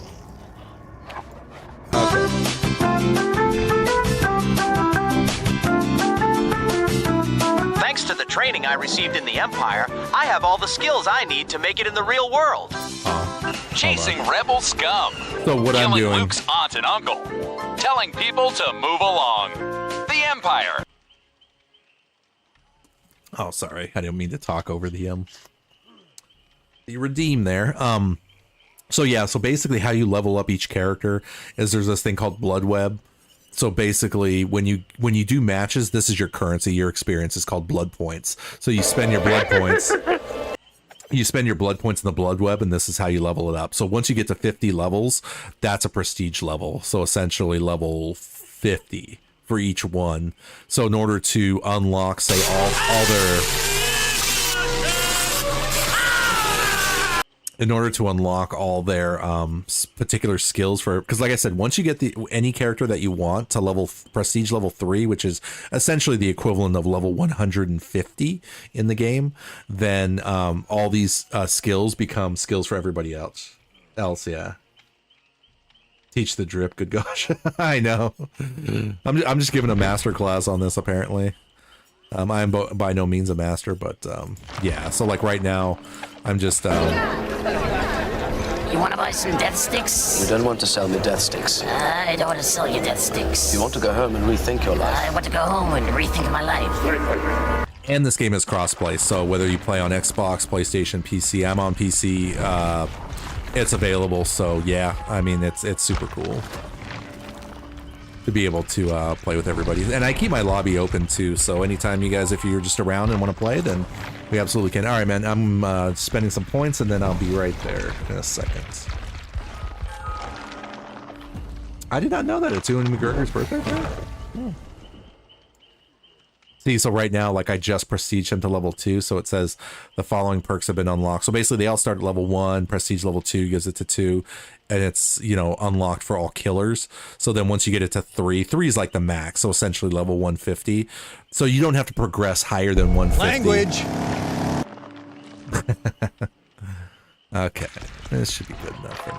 Thanks to the training I received in the Empire, I have all the skills I need to make it in the real world. Chasing rebel scum. So what I'm Killing doing? Luke's aunt and uncle. Telling people to move along. The Empire. Oh, sorry. I didn't mean to talk over the redeem there. So yeah, so basically how you level up each character is there's this thing called Blood Web. So basically when you do matches, this is your currency, your experience is called blood points. So you spend your blood points. You spend your blood points in the Blood Web, and this is how you level it up. So once you get to 50 levels, that's a prestige level. So essentially level 50 for each one. So in order to unlock, say, all their... In order to unlock all their particular skills for... Because like I said, once you get any character that you want to prestige level 3, which is essentially the equivalent of level 150 in the game, then all these skills become skills for everybody else. Yeah. Teach the drip, good gosh. I know. I'm just giving a master class on this, apparently. I am by no means a master, but yeah. So like right now, I'm just... You want to buy some death sticks? You don't want to sell me death sticks. I don't want to sell you death sticks. You want to go home and rethink your life. I want to go home and rethink my life. And this game is crossplay, so whether you play on Xbox, PlayStation, PC, I'm on PC, it's available. So yeah, I mean it's super cool to be able to play with everybody. And I keep my lobby open too, so anytime you guys, if you're just around and want to play, then we absolutely can. All right, man, I'm spending some points and then I'll be right there in a second. I did not know that it's Ewan McGregor's birthday. See, so right now, like I just prestige him to level 2, so it says the following perks have been unlocked. So basically they all start at level 1, prestige level 2 gives it to 2, and it's, you know, unlocked for all killers. So then once you get it to 3 is like the max, so essentially level 150. So you don't have to progress higher than 150. Language! Okay, this should be good enough for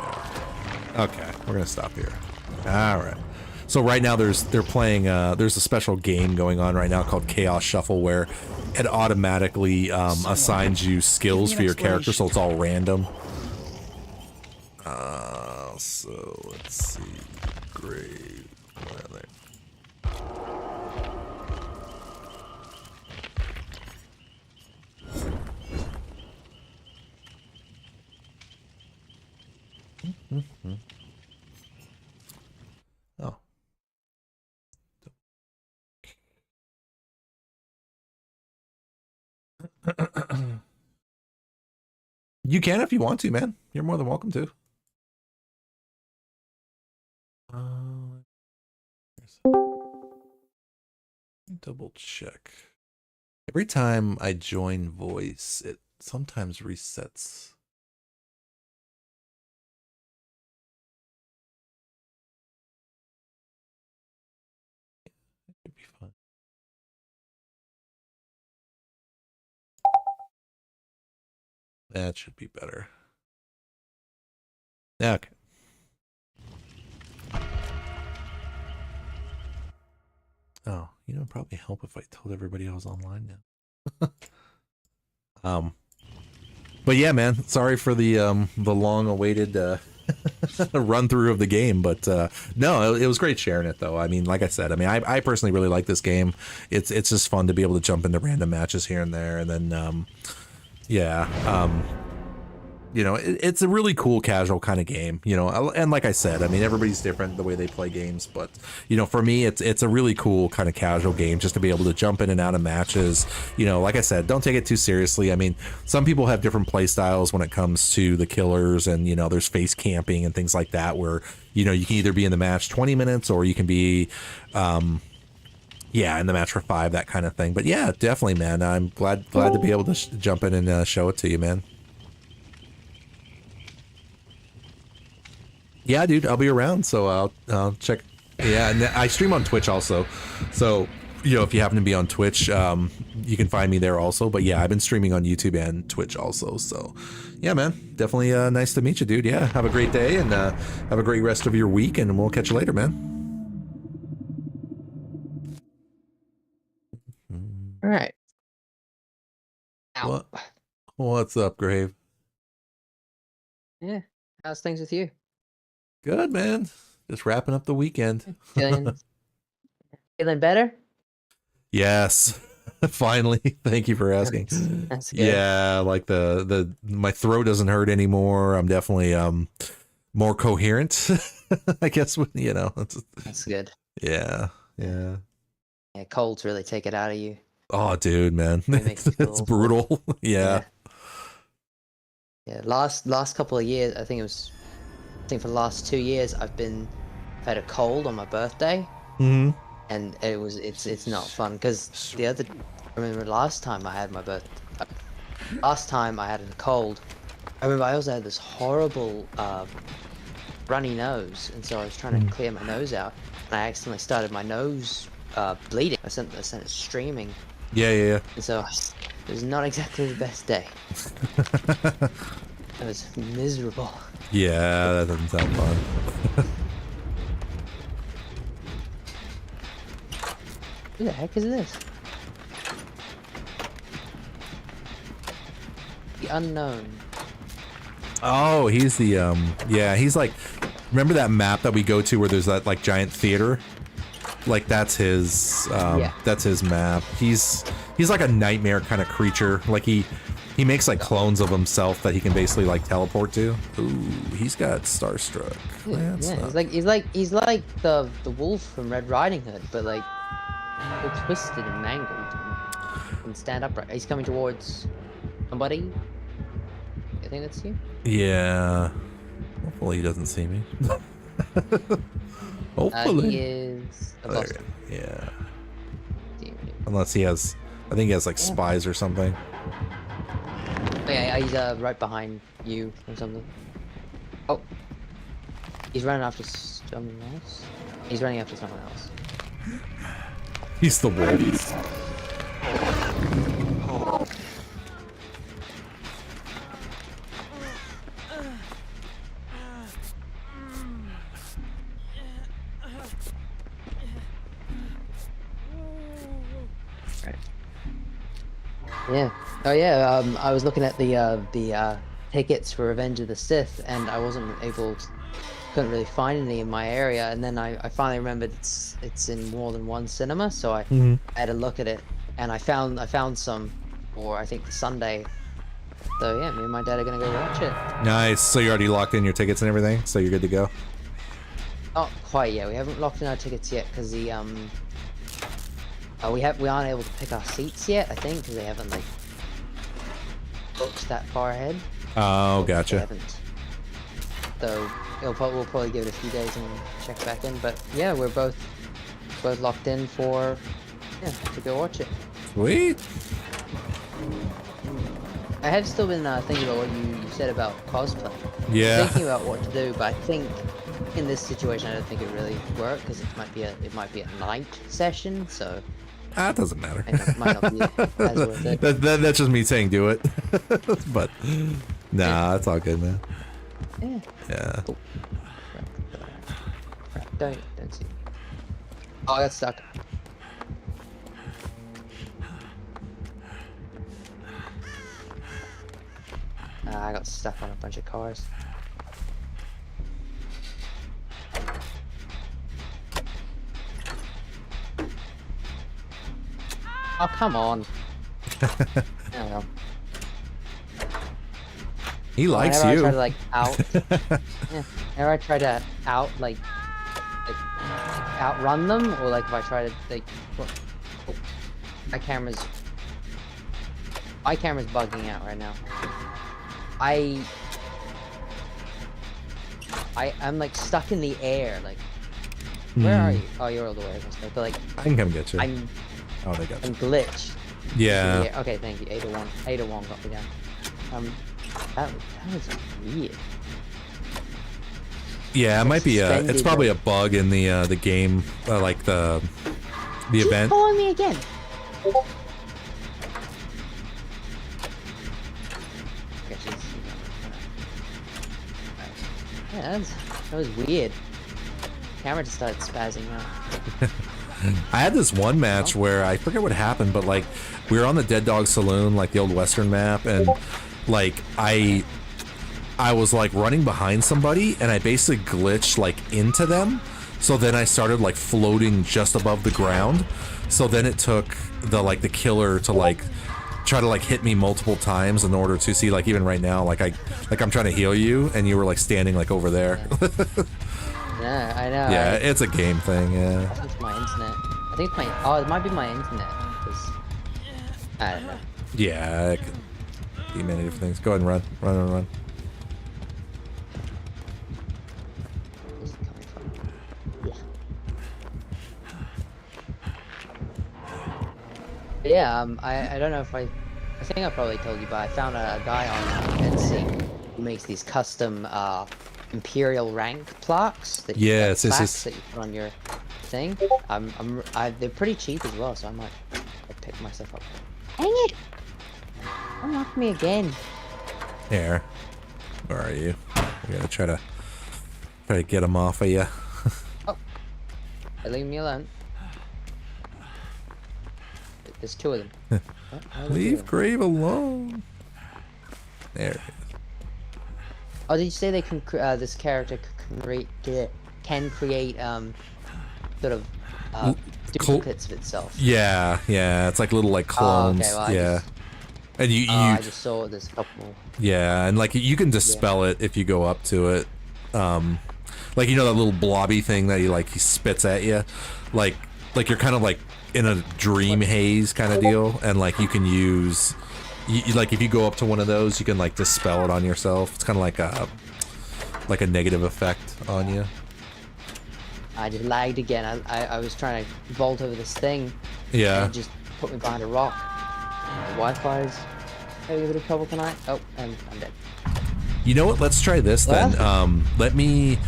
now. Okay, we're gonna stop here. All right. So right now they're playing, there's a special game going on right now called Chaos Shuffle where it automatically assigns you skills for your character, so it's all random. So let's see. Great. Oh. You can if you want to, man. You're more than welcome to. Double check. Every time I join voice, it sometimes resets. It could be fun. That should be better. Okay. Oh, you know, it'd probably help if I told everybody I was online now. But yeah, man, sorry for the long-awaited run through of the game, but no, it was great sharing it though. I mean, like I said, I mean, I personally really like this game. It's just fun to be able to jump into random matches here and there, and then yeah, you know, it's a really cool casual kind of game, you know, and like I said, I mean, everybody's different the way they play games, but you know, for me, it's a really cool kind of casual game just to be able to jump in and out of matches. You know, like I said, don't take it too seriously. I mean, some people have different play styles when it comes to the killers, and you know, there's face camping and things like that where, you know, you can either be in the match 20 minutes or you can be yeah, in the match for 5, that kind of thing. But yeah, definitely, man, I'm glad to be able to jump in and show it to you, man. Yeah, dude, I'll be around, so I'll check. Yeah, and I stream on Twitch also, so you know, if you happen to be on Twitch, you can find me there also. But yeah, I've been streaming on YouTube and Twitch also, so yeah, man, definitely nice to meet you, dude. Yeah, have a great day, and have a great rest of your week, and we'll catch you later, man. All right. What's up, Grave? Yeah, how's things with you? Good, man. Just wrapping up the weekend. Feeling better? Yes. Finally. Thank you for asking. That's good. Yeah, like my throat doesn't hurt anymore. I'm definitely more coherent. I guess, you know. That's good. Yeah. Yeah, colds really take it out of you. Oh, dude, man. It's brutal. Yeah. Yeah, last couple of years, I think for the last 2 years I've had a cold on my birthday. Mm-hmm. And it's not fun because I remember last time I had a cold. I remember I also had this horrible runny nose, and so I was trying to clear my nose out, and I accidentally started my nose bleeding. I sent it streaming. Yeah. And so it was not exactly the best day. It was miserable. Yeah, that doesn't sound fun. Who the heck is this? The unknown. Oh, he's the yeah, he's like, remember that map that we go to where there's that like giant theater? Like that's his that's his map. He's like a nightmare kind of creature. Like he makes like clones of himself that he can basically like teleport to. Ooh, he's got Starstruck. Yeah, he's like the wolf from Red Riding Hood, but like all twisted and mangled and stand upright. He's coming towards somebody. I think that's you. Yeah. Hopefully he doesn't see me. Hopefully. He is a boss. Yeah. Unless he has, I think he has like spies or something. Oh, yeah, he's right behind you or something. Oh. He's running after someone else. He's running after someone else. He's the wolf. Yeah. Oh yeah. I was looking at the tickets for Revenge of the Sith, and I couldn't really find any in my area. And then I finally remembered it's in more than one cinema, so I had a look at it, and I found some for I think the Sunday. So yeah, me and my dad are gonna go watch it. Nice. So you already locked in your tickets and everything, so you're good to go. Not quite yet. We haven't locked in our tickets yet because the we aren't able to pick our seats yet. I think because they haven't like booked that far ahead. Oh, gotcha. So we'll probably give it a few days and check back in. But yeah, we're both locked in to go watch it. Sweet. I have still been thinking about what you said about cosplay. Yeah. Thinking about what to do, but I think in this situation I don't think it really work because it might be a night session. So. That doesn't matter. It might not be as worth it. That's just me saying do it. But nah, that's all good, man. Yeah. Yeah. Oh. Don't see. Oh, I got stuck. I got stuck on a bunch of cars. Oh, come on. Oh, well. He likes whenever you. I try to like whenever I try to outrun them, or like if I try to like, my camera's bugging out right now. I'm like stuck in the air. Like, where are you? Oh, you're all the way. But like, I can come get you. Oh, they got you. I'm glitched. Yeah. Okay, thank you. 801. 801 got me down. That was weird. Yeah, it might be it's probably a bug in the game, like the event. Following me again. Yeah, that was weird. Camera just started spazzing out. I had this one match where I forget what happened, but like we were on the Dead Dog Saloon, like the old Western map, and like I was like running behind somebody, and I basically glitched like into them. So then I started like floating just above the ground. So then it took the killer to like try to like hit me multiple times in order to see, like, even right now, like I'm trying to heal you, and you were like standing like over there. Yeah, I know. Yeah, it's a game thing. Yeah. I think it's my internet. I think it's my. Oh, it might be my internet. I don't know. Yeah, it could be many different things. Go ahead and run. Run. Where's it coming from? Yeah. Yeah. I don't know if I think I probably told you, but I found a guy on Etsy who makes these custom Imperial rank plaques that yes, that you put on your thing. They're pretty cheap as well, so I might pick myself up. Dang it! Don't knock me again. Here, where are you? We gotta try to get him off of you. Oh, leave me alone. There's two of them. Leave Grave alone. There. Oh, did you say they can? This character can create sort of duplicates of itself? Yeah, it's like little like clones. Oh, okay, well, yeah. And you I just saw there's a couple. Yeah, and like you can dispel it if you go up to it. Like, you know, that little blobby thing that he spits at you, like you're kind of like in a dream haze kind of deal, and like you can use. Like if you go up to one of those, you can like dispel it on yourself. It's kind of like a negative effect on you. I just lagged again. I was trying to vault over this thing. Yeah. And it just put me behind a rock. The Wi-Fi's having a bit of trouble tonight. Oh, and I'm dead. You know what? Let's try this then. Let me,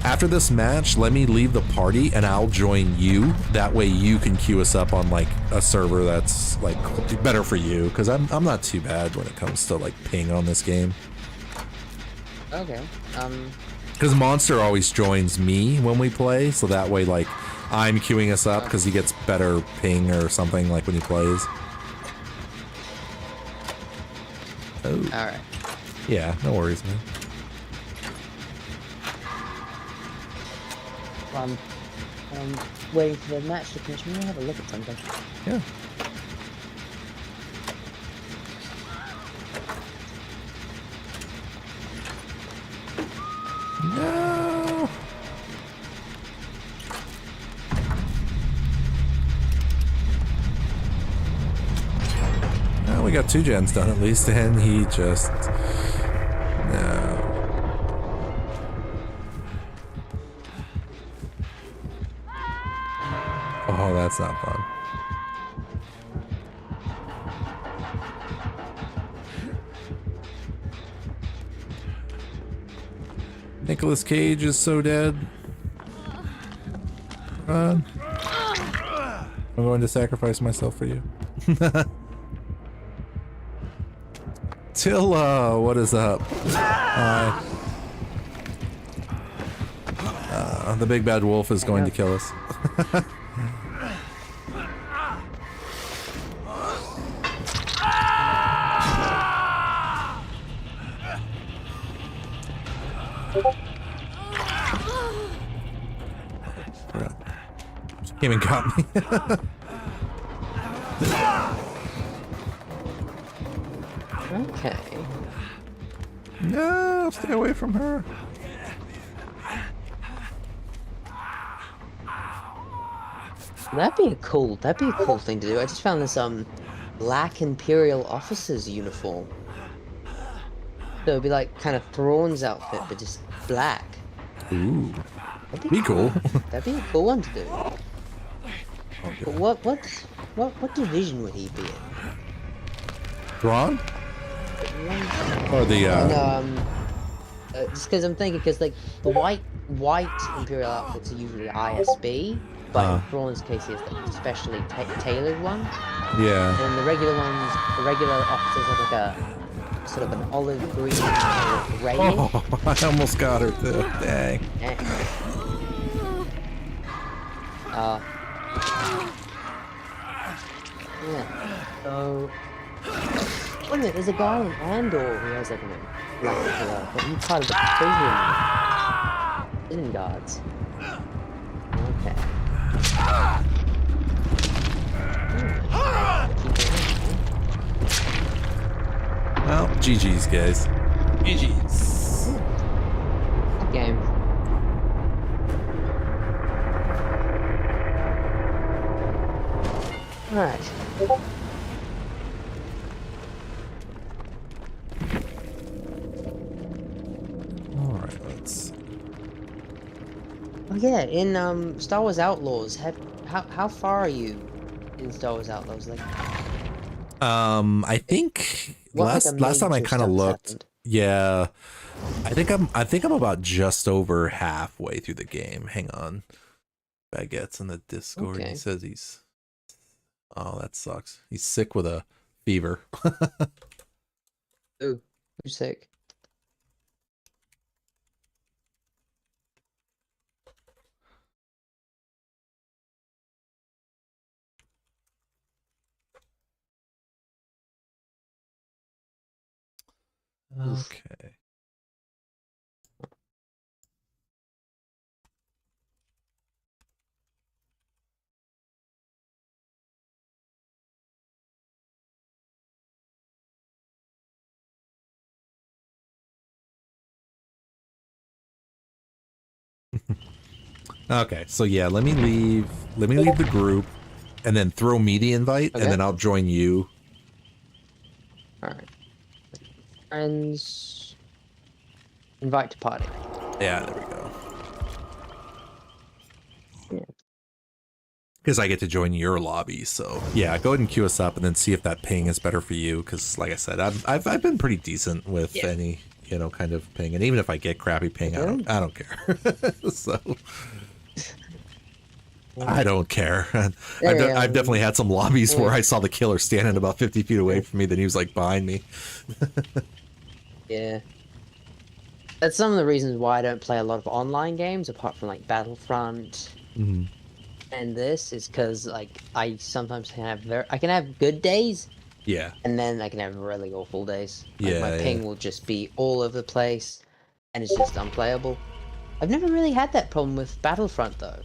after this match, let me leave the party and I'll join you. That way you can queue us up on like a server that's like better for you, because I'm not too bad when it comes to like ping on this game. Okay. Because Monster always joins me when we play, so that way like I'm queuing us up because he gets better ping or something like when he plays. Oh. All right. Yeah, no worries, man. I'm waiting for the match to finish. I'm gonna have a look at something. Yeah. No. Well, we got 2 gens done at least, and he just no. Oh, that's not fun. Nicolas Cage is so dead. Run. I'm going to sacrifice myself for you. Tilla, what is up? Hi. The big bad wolf is going to kill us. Came and got me. Okay. No, stay away from her. That'd be a cool thing to do. I just found this black Imperial officer's uniform. So it'd be like kind of Thrawn's outfit, but just black. Ooh. That'd be cool. That'd be a cool one to do. But what division would he be in? Thrawn? Or the just because I'm thinking, because like the white Imperial outfits are usually ISB, but in Thrawn's case, he has like a specially tailored one. Yeah. And the regular officers have like a sort of an olive green or grayish. Oh, I almost got her too. Dang. Yeah. So, wait a minute. There's a guy in Andor who has like he's part of the prison guards. Okay. Well, GG's, guys. GG's. Good game. Alright. Alright, let's... Oh yeah, in Star Wars Outlaws, how far are you in Star Wars Outlaws? Like, I think last time I kind of looked, yeah, I think I'm about just over halfway through the game. Hang on, Baguette's in the Discord. Okay. He says he's, oh, that sucks. He's sick with a fever. Ooh, who's sick? Okay. Okay, so yeah, let me leave the group and then throw me the invite, and then I'll join you. Alright. Friends. Invite to party. Yeah, there we go. Yeah. Because I get to join your lobby, so yeah, go ahead and queue us up, and then see if that ping is better for you. Because, like I said, I've been pretty decent with any kind of ping, and even if I get crappy ping, I don't care. So I don't care. I've definitely had some lobbies where I saw the killer standing about 50 feet away from me, then he was like behind me. Yeah. That's some of the reasons why I don't play a lot of online games, apart from like Battlefront and this, is because like I sometimes I can have good days. Yeah. And then I can have really awful days. Like Yeah. my ping will just be all over the place, and it's just unplayable. I've never really had that problem with Battlefront though.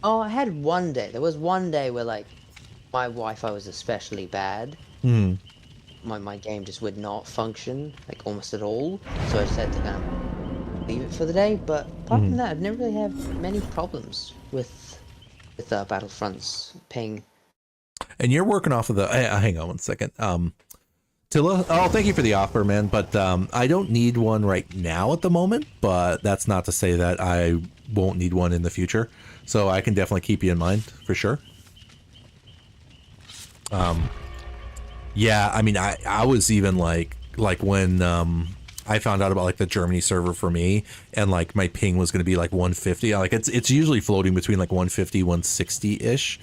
Oh, I had one day. There was one day where like my Wi-Fi was especially bad. My game just would not function like almost at all. So I just had to kind of leave it for the day. But apart from that, I've never really had many problems with Battlefront's ping. And you're working off of the. Hang on one second. Tilla, oh, thank you for the offer, man. But I don't need one right now at the moment. But that's not to say that I won't need one in the future. So I can definitely keep you in mind for sure. Yeah, I mean, I was even like when I found out about like the Germany server for me, and like my ping was going to be like 150. Like it's usually floating between like 150, 160 ish.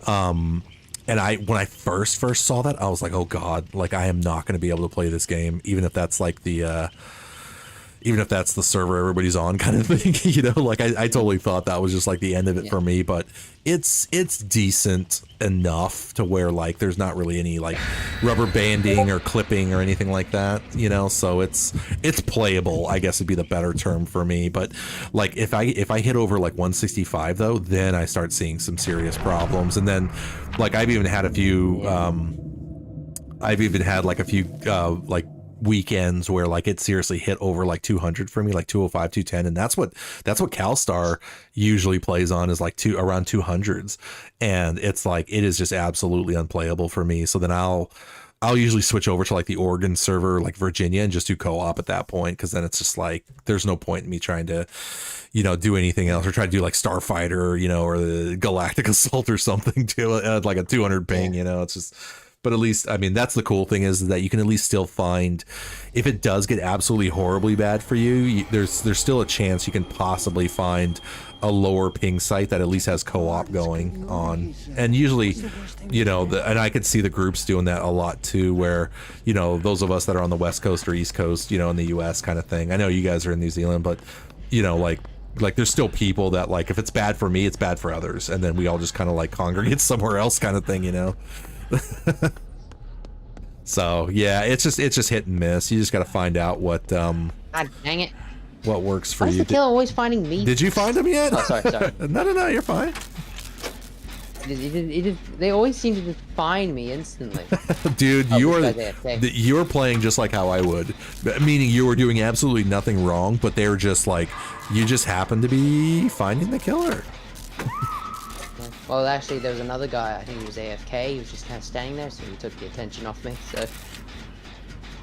And when I first saw that, I was like, oh god, like I am not going to be able to play this game, even if that's like the server everybody's on kind of thing, like I totally thought that was just like the end of it for me, but it's decent enough to where like there's not really any like rubber banding or clipping or anything like that, so it's playable, I guess would be the better term for me. But like if I hit over like 165 though, then I start seeing some serious problems. And then like I've even had like a few like weekends where like it seriously hit over like 200 for me, like 205, 210, and that's what CalStar usually plays on, is like around 200s, and it's like it is just absolutely unplayable for me. So then I'll usually switch over to like the Oregon server, like Virginia, and just do co-op at that point, because then it's just like there's no point in me trying to, you know, do anything else or try to do like Starfighter, you know, or the Galactic Assault or something to like a 200 ping, you know. It's just, but at least, I mean, that's the cool thing, is that you can at least still find, if it does get absolutely horribly bad for you, there's still a chance you can possibly find a lower ping site that at least has co-op going on. And usually, you know, and I could see the groups doing that a lot too, where, you know, those of us that are on the West Coast or East Coast, you know, in the US kind of thing. I know you guys are in New Zealand, but, you know, like there's still people that, like, if it's bad for me, it's bad for others, and then we all just kind of like congregate somewhere else kind of thing, you know. So yeah, it's just hit and miss. You just got to find out what God dang it, what works for Why is you. the killer always finding me? Did you find him yet? Oh, sorry. No, you're fine. They always seem to just find me instantly. Dude, you're playing just like how I would, meaning you were doing absolutely nothing wrong, but they were just like, you just happened to be finding the killer. Well, actually, there was another guy, I think he was AFK, he was just kind of standing there, so he took the attention off me, so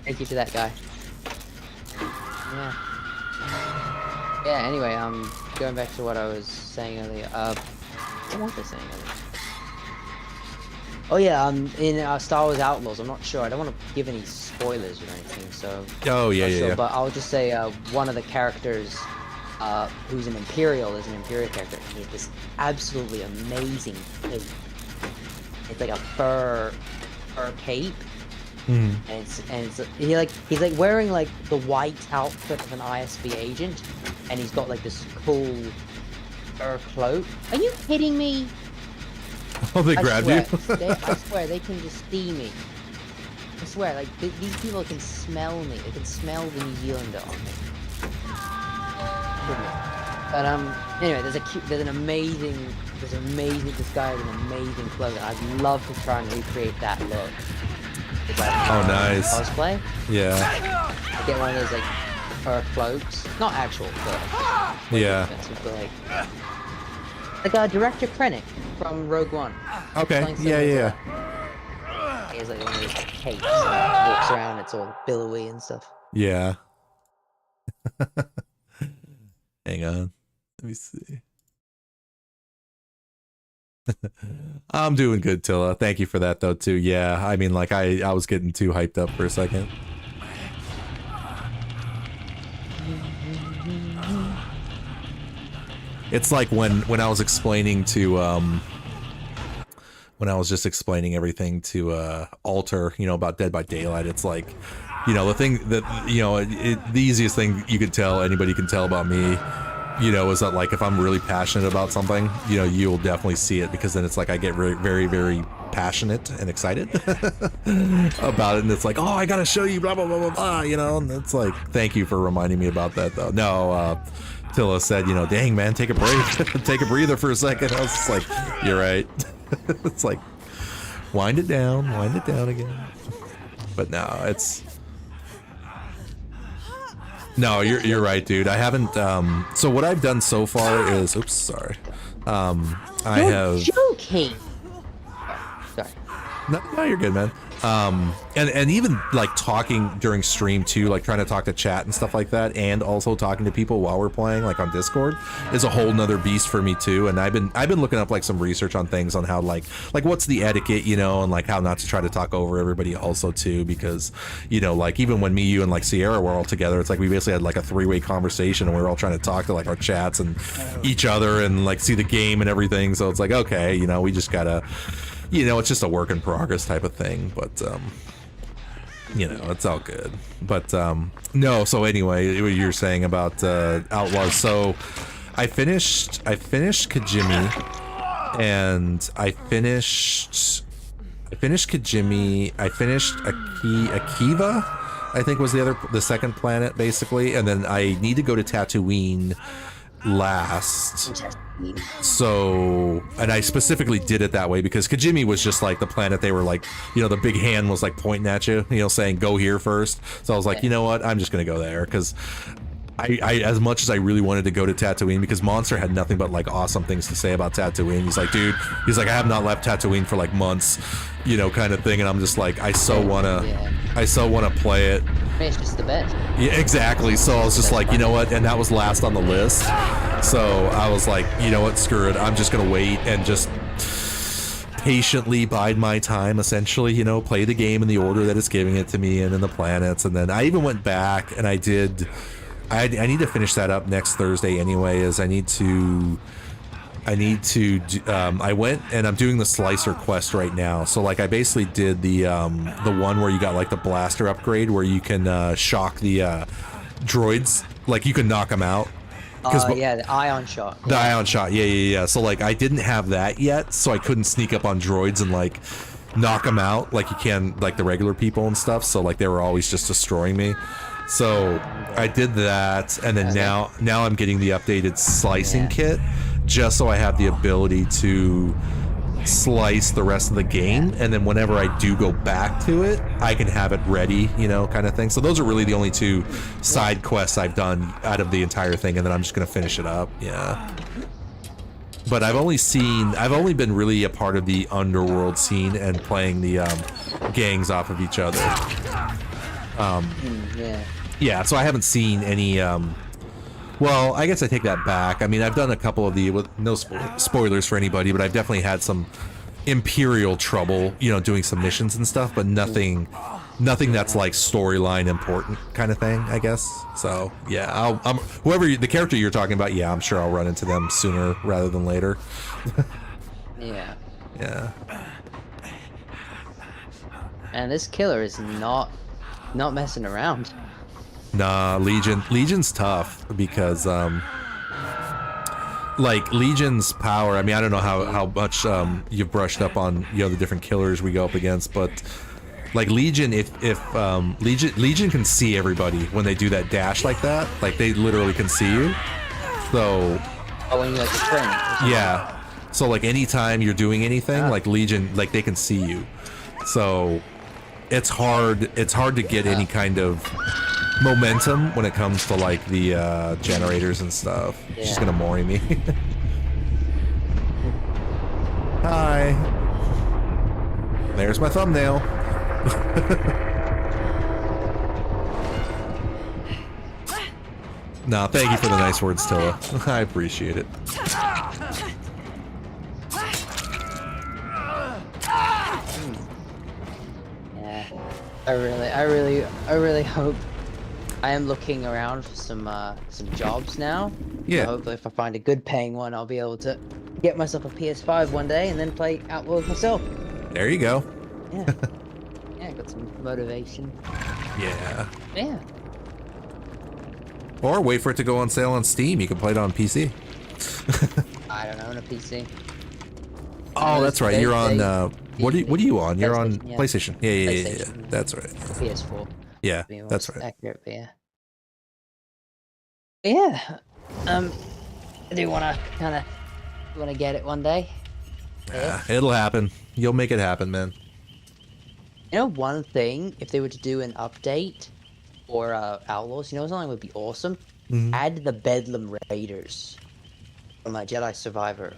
thank you to that guy. Yeah, anyway, going back to what I was saying earlier, what was I saying earlier? Oh yeah, in Star Wars Outlaws, I'm not sure, I don't want to give any spoilers or anything, so... Oh, yeah. But I'll just say, one of the characters, who's an Imperial, is an Imperial character, and he has this absolutely amazing cape. It's like a fur cape, and he's like wearing like the white outfit of an ISB agent, and he's got like this cool fur cloak. Are you kidding me? Oh, they grabbed you? I swear, they can just see me. I swear, like, these people can smell me. They can smell the New Zealander on me. But, anyway, this guy has an amazing cloak, and I'd love to try and recreate that look. It's like, oh, nice. Cosplay? Yeah. Get one of those, like, fur cloaks. Not actual fur. Yeah. Like Director Krennic from Rogue One. Okay, yeah. He has like one of those capes and walks around, it's all billowy and stuff. Yeah. Hang on. Let me see. I'm doing good, Tilla. Thank you for that though too. Yeah, I mean, like I was getting too hyped up for a second. It's like when I was explaining to when I was just explaining everything to Alter, you know, about Dead by Daylight. It's like, you know, the thing that, you know, the easiest thing you could tell, anybody can tell about me, you know, is that like if I'm really passionate about something, you know, you'll definitely see it, because then it's like I get very, very, very passionate and excited about it, and it's like, oh, I gotta show you, blah blah blah blah blah, you know. And it's like, thank you for reminding me about that though. No, Tilla said, you know, dang man, take a break, take a breather for a second. I was just like, you're right. It's like, wind it down again. But no, it's no, you're right, dude. I haven't. So what I've done so far is, oops, sorry. I have. Joking. Sorry. No, you're good, man. And even like talking during stream too, like trying to talk to chat and stuff like that, and also talking to people while we're playing, like on Discord, is a whole nother beast for me too. And I've been looking up like some research on things on how like what's the etiquette, you know, and like how not to try to talk over everybody also too, because, you know, like even when me, you, and like Sierra were all together, it's like we basically had like a three-way conversation, and we were all trying to talk to like our chats and each other and like see the game and everything. So it's like, okay, you know, we just gotta, you know, it's just a work in progress type of thing, but you know, it's all good. But no, so anyway, what you're saying about Outlaws. So I finished Kajimi, and I finished Kajimi. I finished Akiva, I think was the second planet basically, and then I need to go to Tatooine last. So, and I specifically did it that way because Kajimi was just like the planet they were like, you know, the big hand was like pointing at you, you know, saying go here first. So I was like, you know what, I'm just gonna go there because I as much as I really wanted to go to Tatooine, because Monster had nothing but like awesome things to say about Tatooine. He's like, dude, he's like, I have not left Tatooine for like months, you know, kind of thing. And I'm just like, I so wanna play it. It's just the best. Yeah, exactly. So I was just like, you know what, and that was last on the list. So I was like, you know what, screw it. I'm just gonna wait and just patiently bide my time, essentially, you know, play the game in the order that it's giving it to me and in the planets. And then I even went back and I need to finish that up next Thursday anyway, as I went and I'm doing the slicer quest right now. So like I basically did the one where you got like the blaster upgrade where you can shock the droids, like you can knock them out. Yeah, the ion shot. The ion shot, yeah. So like I didn't have that yet, so I couldn't sneak up on droids and like knock them out like you can like the regular people and stuff. So like they were always just destroying me. So I did that, and then now I'm getting the updated slicing kit, just so I have the ability to slice the rest of the game, and then whenever I do go back to it, I can have it ready, you know, kind of thing. So those are really the only two side quests I've done out of the entire thing, and then I'm just gonna finish it up. Yeah. But I've only been really a part of the underworld scene and playing the gangs off of each other. Yeah, so I haven't seen any well, I guess I take that back. I mean, I've done a couple of with no spoilers for anybody, but I've definitely had some Imperial trouble, you know, doing some missions and stuff, but nothing that's like storyline important kind of thing, I guess. So yeah, the character you're talking about, yeah, I'm sure I'll run into them sooner rather than later. Yeah. And this killer is not messing around. Nah, Legion's tough because like Legion's power, I mean, I don't know how much you've brushed up on, you know, the different killers we go up against, but like Legion, if Legion can see everybody when they do that dash like that, like they literally can see you. So when you like the sprint. Yeah. So like anytime you're doing anything, like Legion, like they can see you. So it's hard to get any kind of momentum when it comes to like the generators and stuff. She's gonna mori me. Hi. There's my thumbnail. No, thank you for the nice words, Tilla. I appreciate it. Yeah, I really hope. I am looking around for some jobs now. Yeah. So hopefully, if I find a good paying one, I'll be able to get myself a PS5 one day and then play Outlaws myself. There you go. Yeah. Yeah, got some motivation. Yeah. Yeah. Or wait for it to go on sale on Steam. You can play it on PC. I don't own a PC. Oh, that's right. You're on. What are you on? You're on yeah. PlayStation. Yeah. That's right. PS4. Yeah, that's right. Accurate, but yeah. Yeah. I do want to get it one day. Yeah, it'll happen. You'll make it happen, man. You know, one thing, if they were to do an update for Outlaws, you know, something would be awesome. Add the Bedlam Raiders from Jedi Survivor.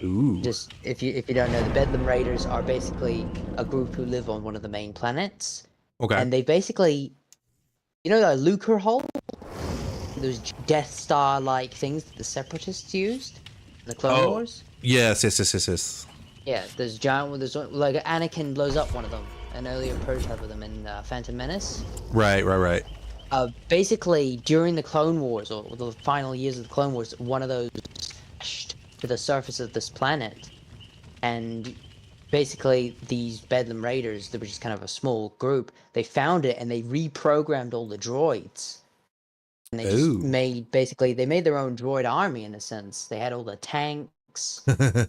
Ooh. Just if you don't know, the Bedlam Raiders are basically a group who live on one of the main planets. Okay. And they basically, you know, the Lucre Hole, those Death Star-like things that the Separatists used in the Clone Wars. Yes. Yeah, there's giant. There's like Anakin blows up one of them, an earlier prototype of them in Phantom Menace. Right. Basically, during the Clone Wars or the final years of the Clone Wars, one of those crashed to the surface of this planet, and basically these Bedlam Raiders, that were just kind of a small group, they found it and they reprogrammed all the droids. And they just made their own droid army in a sense. They had all the tanks.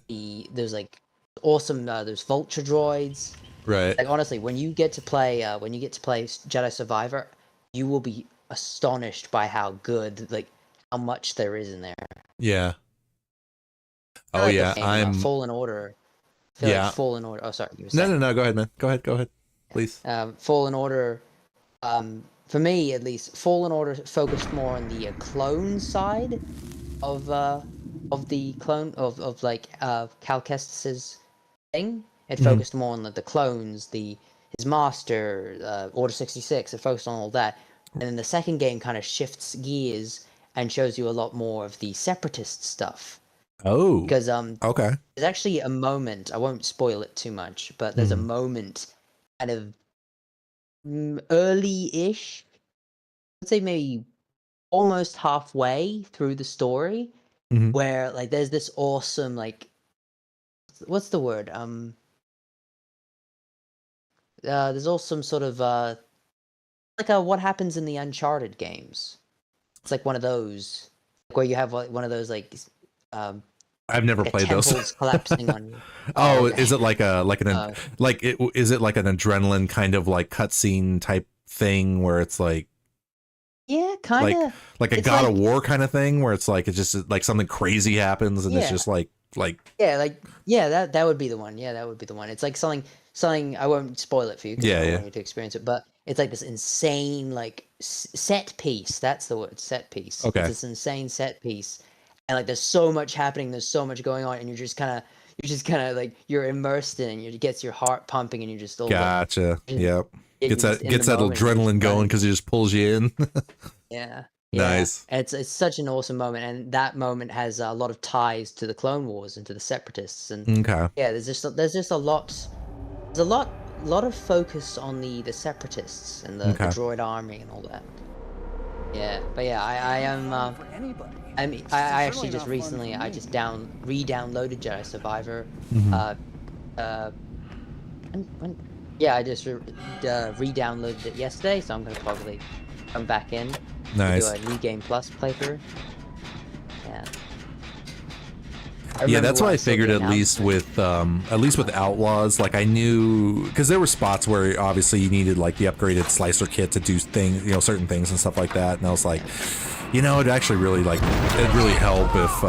There's like awesome there's vulture droids. Right. Like honestly, when you get to play Jedi Survivor, you will be astonished by how good, like how much there is in there. Yeah. I Oh like the yeah, game, I'm. Fallen Order. I feel Yeah. like Fallen Order. Oh, sorry. You were No, saying. no, no. Go ahead, man. Go ahead. Please. Fallen Order. For me at least, Fallen Order focused more on the clone side of the clone of like Cal Kestis's thing. It focused more on the clones, his master, Order 66. It focused on all that, and then the second game kind of shifts gears and shows you a lot more of the separatist stuff. Oh. Because Okay. there's actually a moment. I won't spoil it too much, but there's a moment, kind of early-ish. I'd say maybe almost halfway through the story, where like there's this awesome like, what's the word? There's also some sort of like what happens in the Uncharted games. It's like one of those where you have like one of those like I've never played those. temples collapsing on you. Oh, okay. is it like an is it like an adrenaline kind of like cutscene type thing where it's like Yeah, kind of like a God of War kind of thing where it's just like something crazy happens and it's just like that would be the one. Yeah, that would be the one. It's like something I won't spoil it for you because I don't want you to experience it, but it's like this insane like set piece. That's the word, set piece. Okay. It's this insane set piece. And like there's so much happening, there's so much going on, and you're just kind of like you're immersed in it. It gets your heart pumping and you're just all gotcha. Yep. Gets you're that just in the moment, adrenaline going because it just pulls you in. Yeah. Nice. It's such an awesome moment, and that moment has a lot of ties to the Clone Wars and to the Separatists, and Okay. yeah, there's just a lot of focus on the Separatists and the droid army and all that. Yeah, but yeah, I am. I mean, I actually just recently re-downloaded Jedi Survivor. I just re-downloaded it yesterday, so I'm gonna probably come back in. Nice. Do a New Game Plus playthrough. Yeah. Yeah, that's why I figured at least with Outlaws, like I knew because there were spots where obviously you needed like the upgraded slicer kit to do things, certain things and stuff like that, and I was like, it'd actually really it'd really help if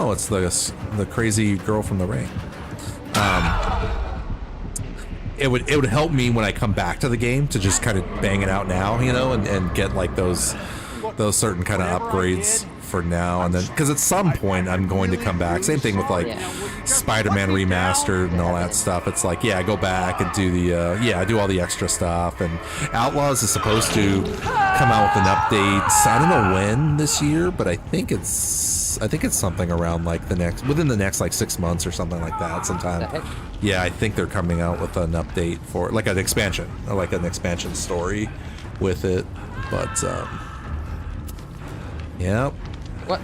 it's the crazy girl from the Ring. It would help me when I come back to the game to just kind of bang it out now, and get like those certain kind of upgrades for now, and then because at some point I'm going to come back. Same thing with like Spider-Man Remastered and all that stuff. It's like I go back and do I do all the extra stuff. And Outlaws is supposed to come out with an update. I don't know when this year, but I think it's something around like within the next like 6 months or something like that. Sometime. Yeah, I think they're coming out with an update for like an expansion, or like an expansion story with it. But yeah. What?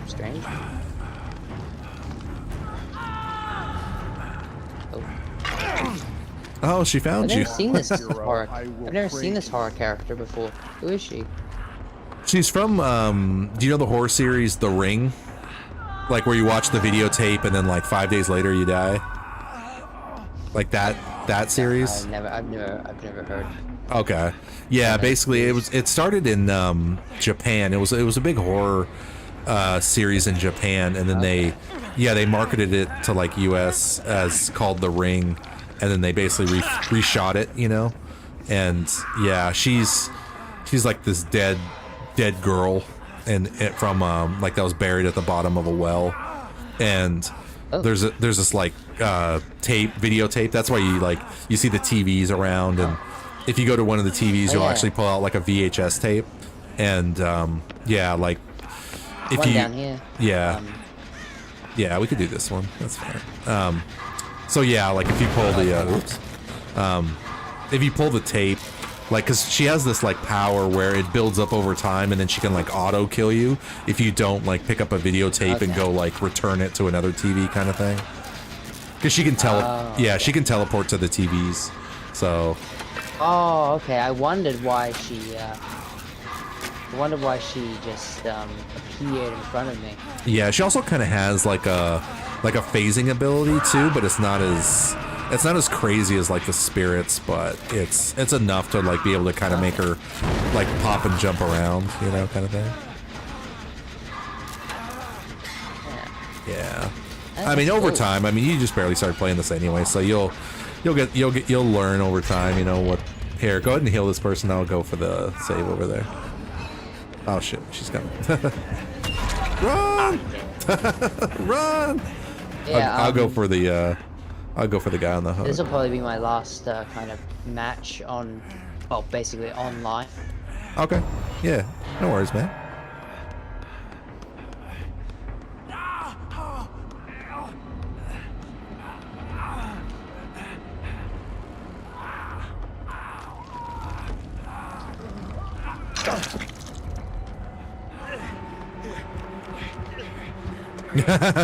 Strange. Oh, she found I've you. never seen this horror. I've never seen this horror character before. Who is she? She's from do you know the horror series The Ring? Like where you watch the videotape and then like 5 days later you die? Like that series? I've never heard. Okay. Yeah, basically it started in Japan. It was a big horror series in Japan, and then they marketed it to like US as called The Ring, and then they basically reshot it, And yeah, she's like this dead girl and from like that was buried at the bottom of a well, and there's this like videotape. That's why you see the TVs around, and if you go to one of the TVs, you'll actually pull out like a VHS tape, and like if one you down here. Yeah, we could do this one. That's fine. So yeah, like if you pull if you pull the tape, like, cause she has this like power where it builds up over time, and then she can like auto kill you if you don't like pick up a videotape and go like return it to another TV kind of thing. Cause she can she can teleport to the TVs. So. Oh, okay. I wondered why she just appeared in front of me. Yeah, she also kind of has like a phasing ability too, but it's not It's not as crazy as like the spirits, but it's enough to like be able to kind of make her like pop and jump around, you know, kind of thing. Yeah. I mean, over time. I mean, you just barely started playing this anyway, so you'll learn over time. You know what? Here, go ahead and heal this person. I'll go for the save over there. Oh shit, she's coming. Run! Run! Yeah, I'll go for the guy on the hook. This will probably be my last kind of match on, well, basically online. Okay. Yeah. No worries, man.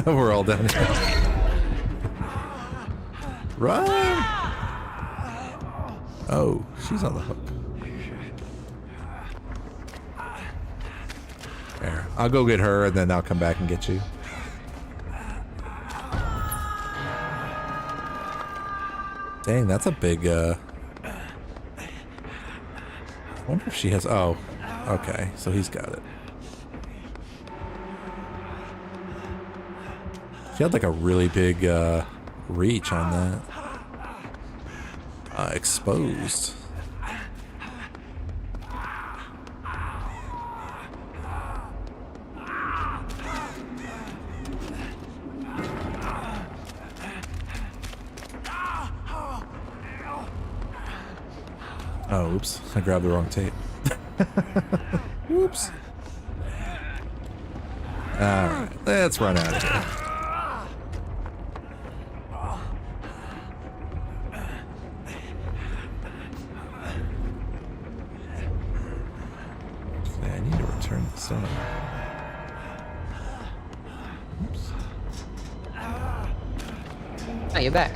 We're all down here. Run! Oh, she's on the hook. There. I'll go get her and then I'll come back and get you. Dang, that's a big, I wonder if she has, oh, okay, so he's got it. She had like a really big, reach on that. Exposed. Oh, oops. I grabbed the wrong tape. Whoops. Alright, let's run out of here. Okay, I need to return the stone. Oops. Oh, you're back.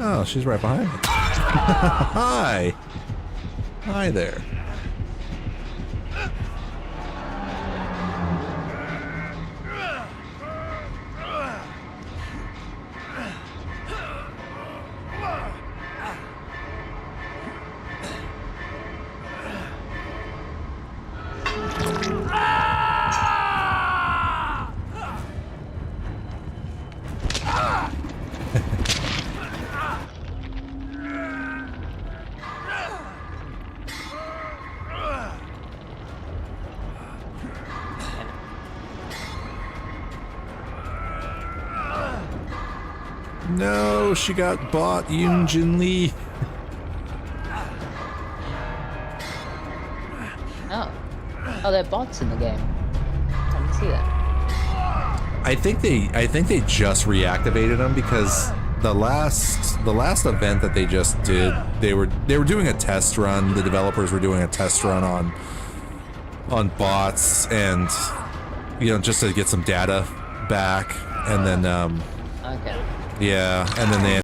Oh, she's right behind me. Hi. Hi there. No, she got bought, Yoon Jin Lee. Oh. Oh, there are bots in the game. I didn't see that. I think they just reactivated them because the last event that they just did, they were doing a test run. The developers were doing a test run on bots and just to get some data back, and then Okay. yeah, and then they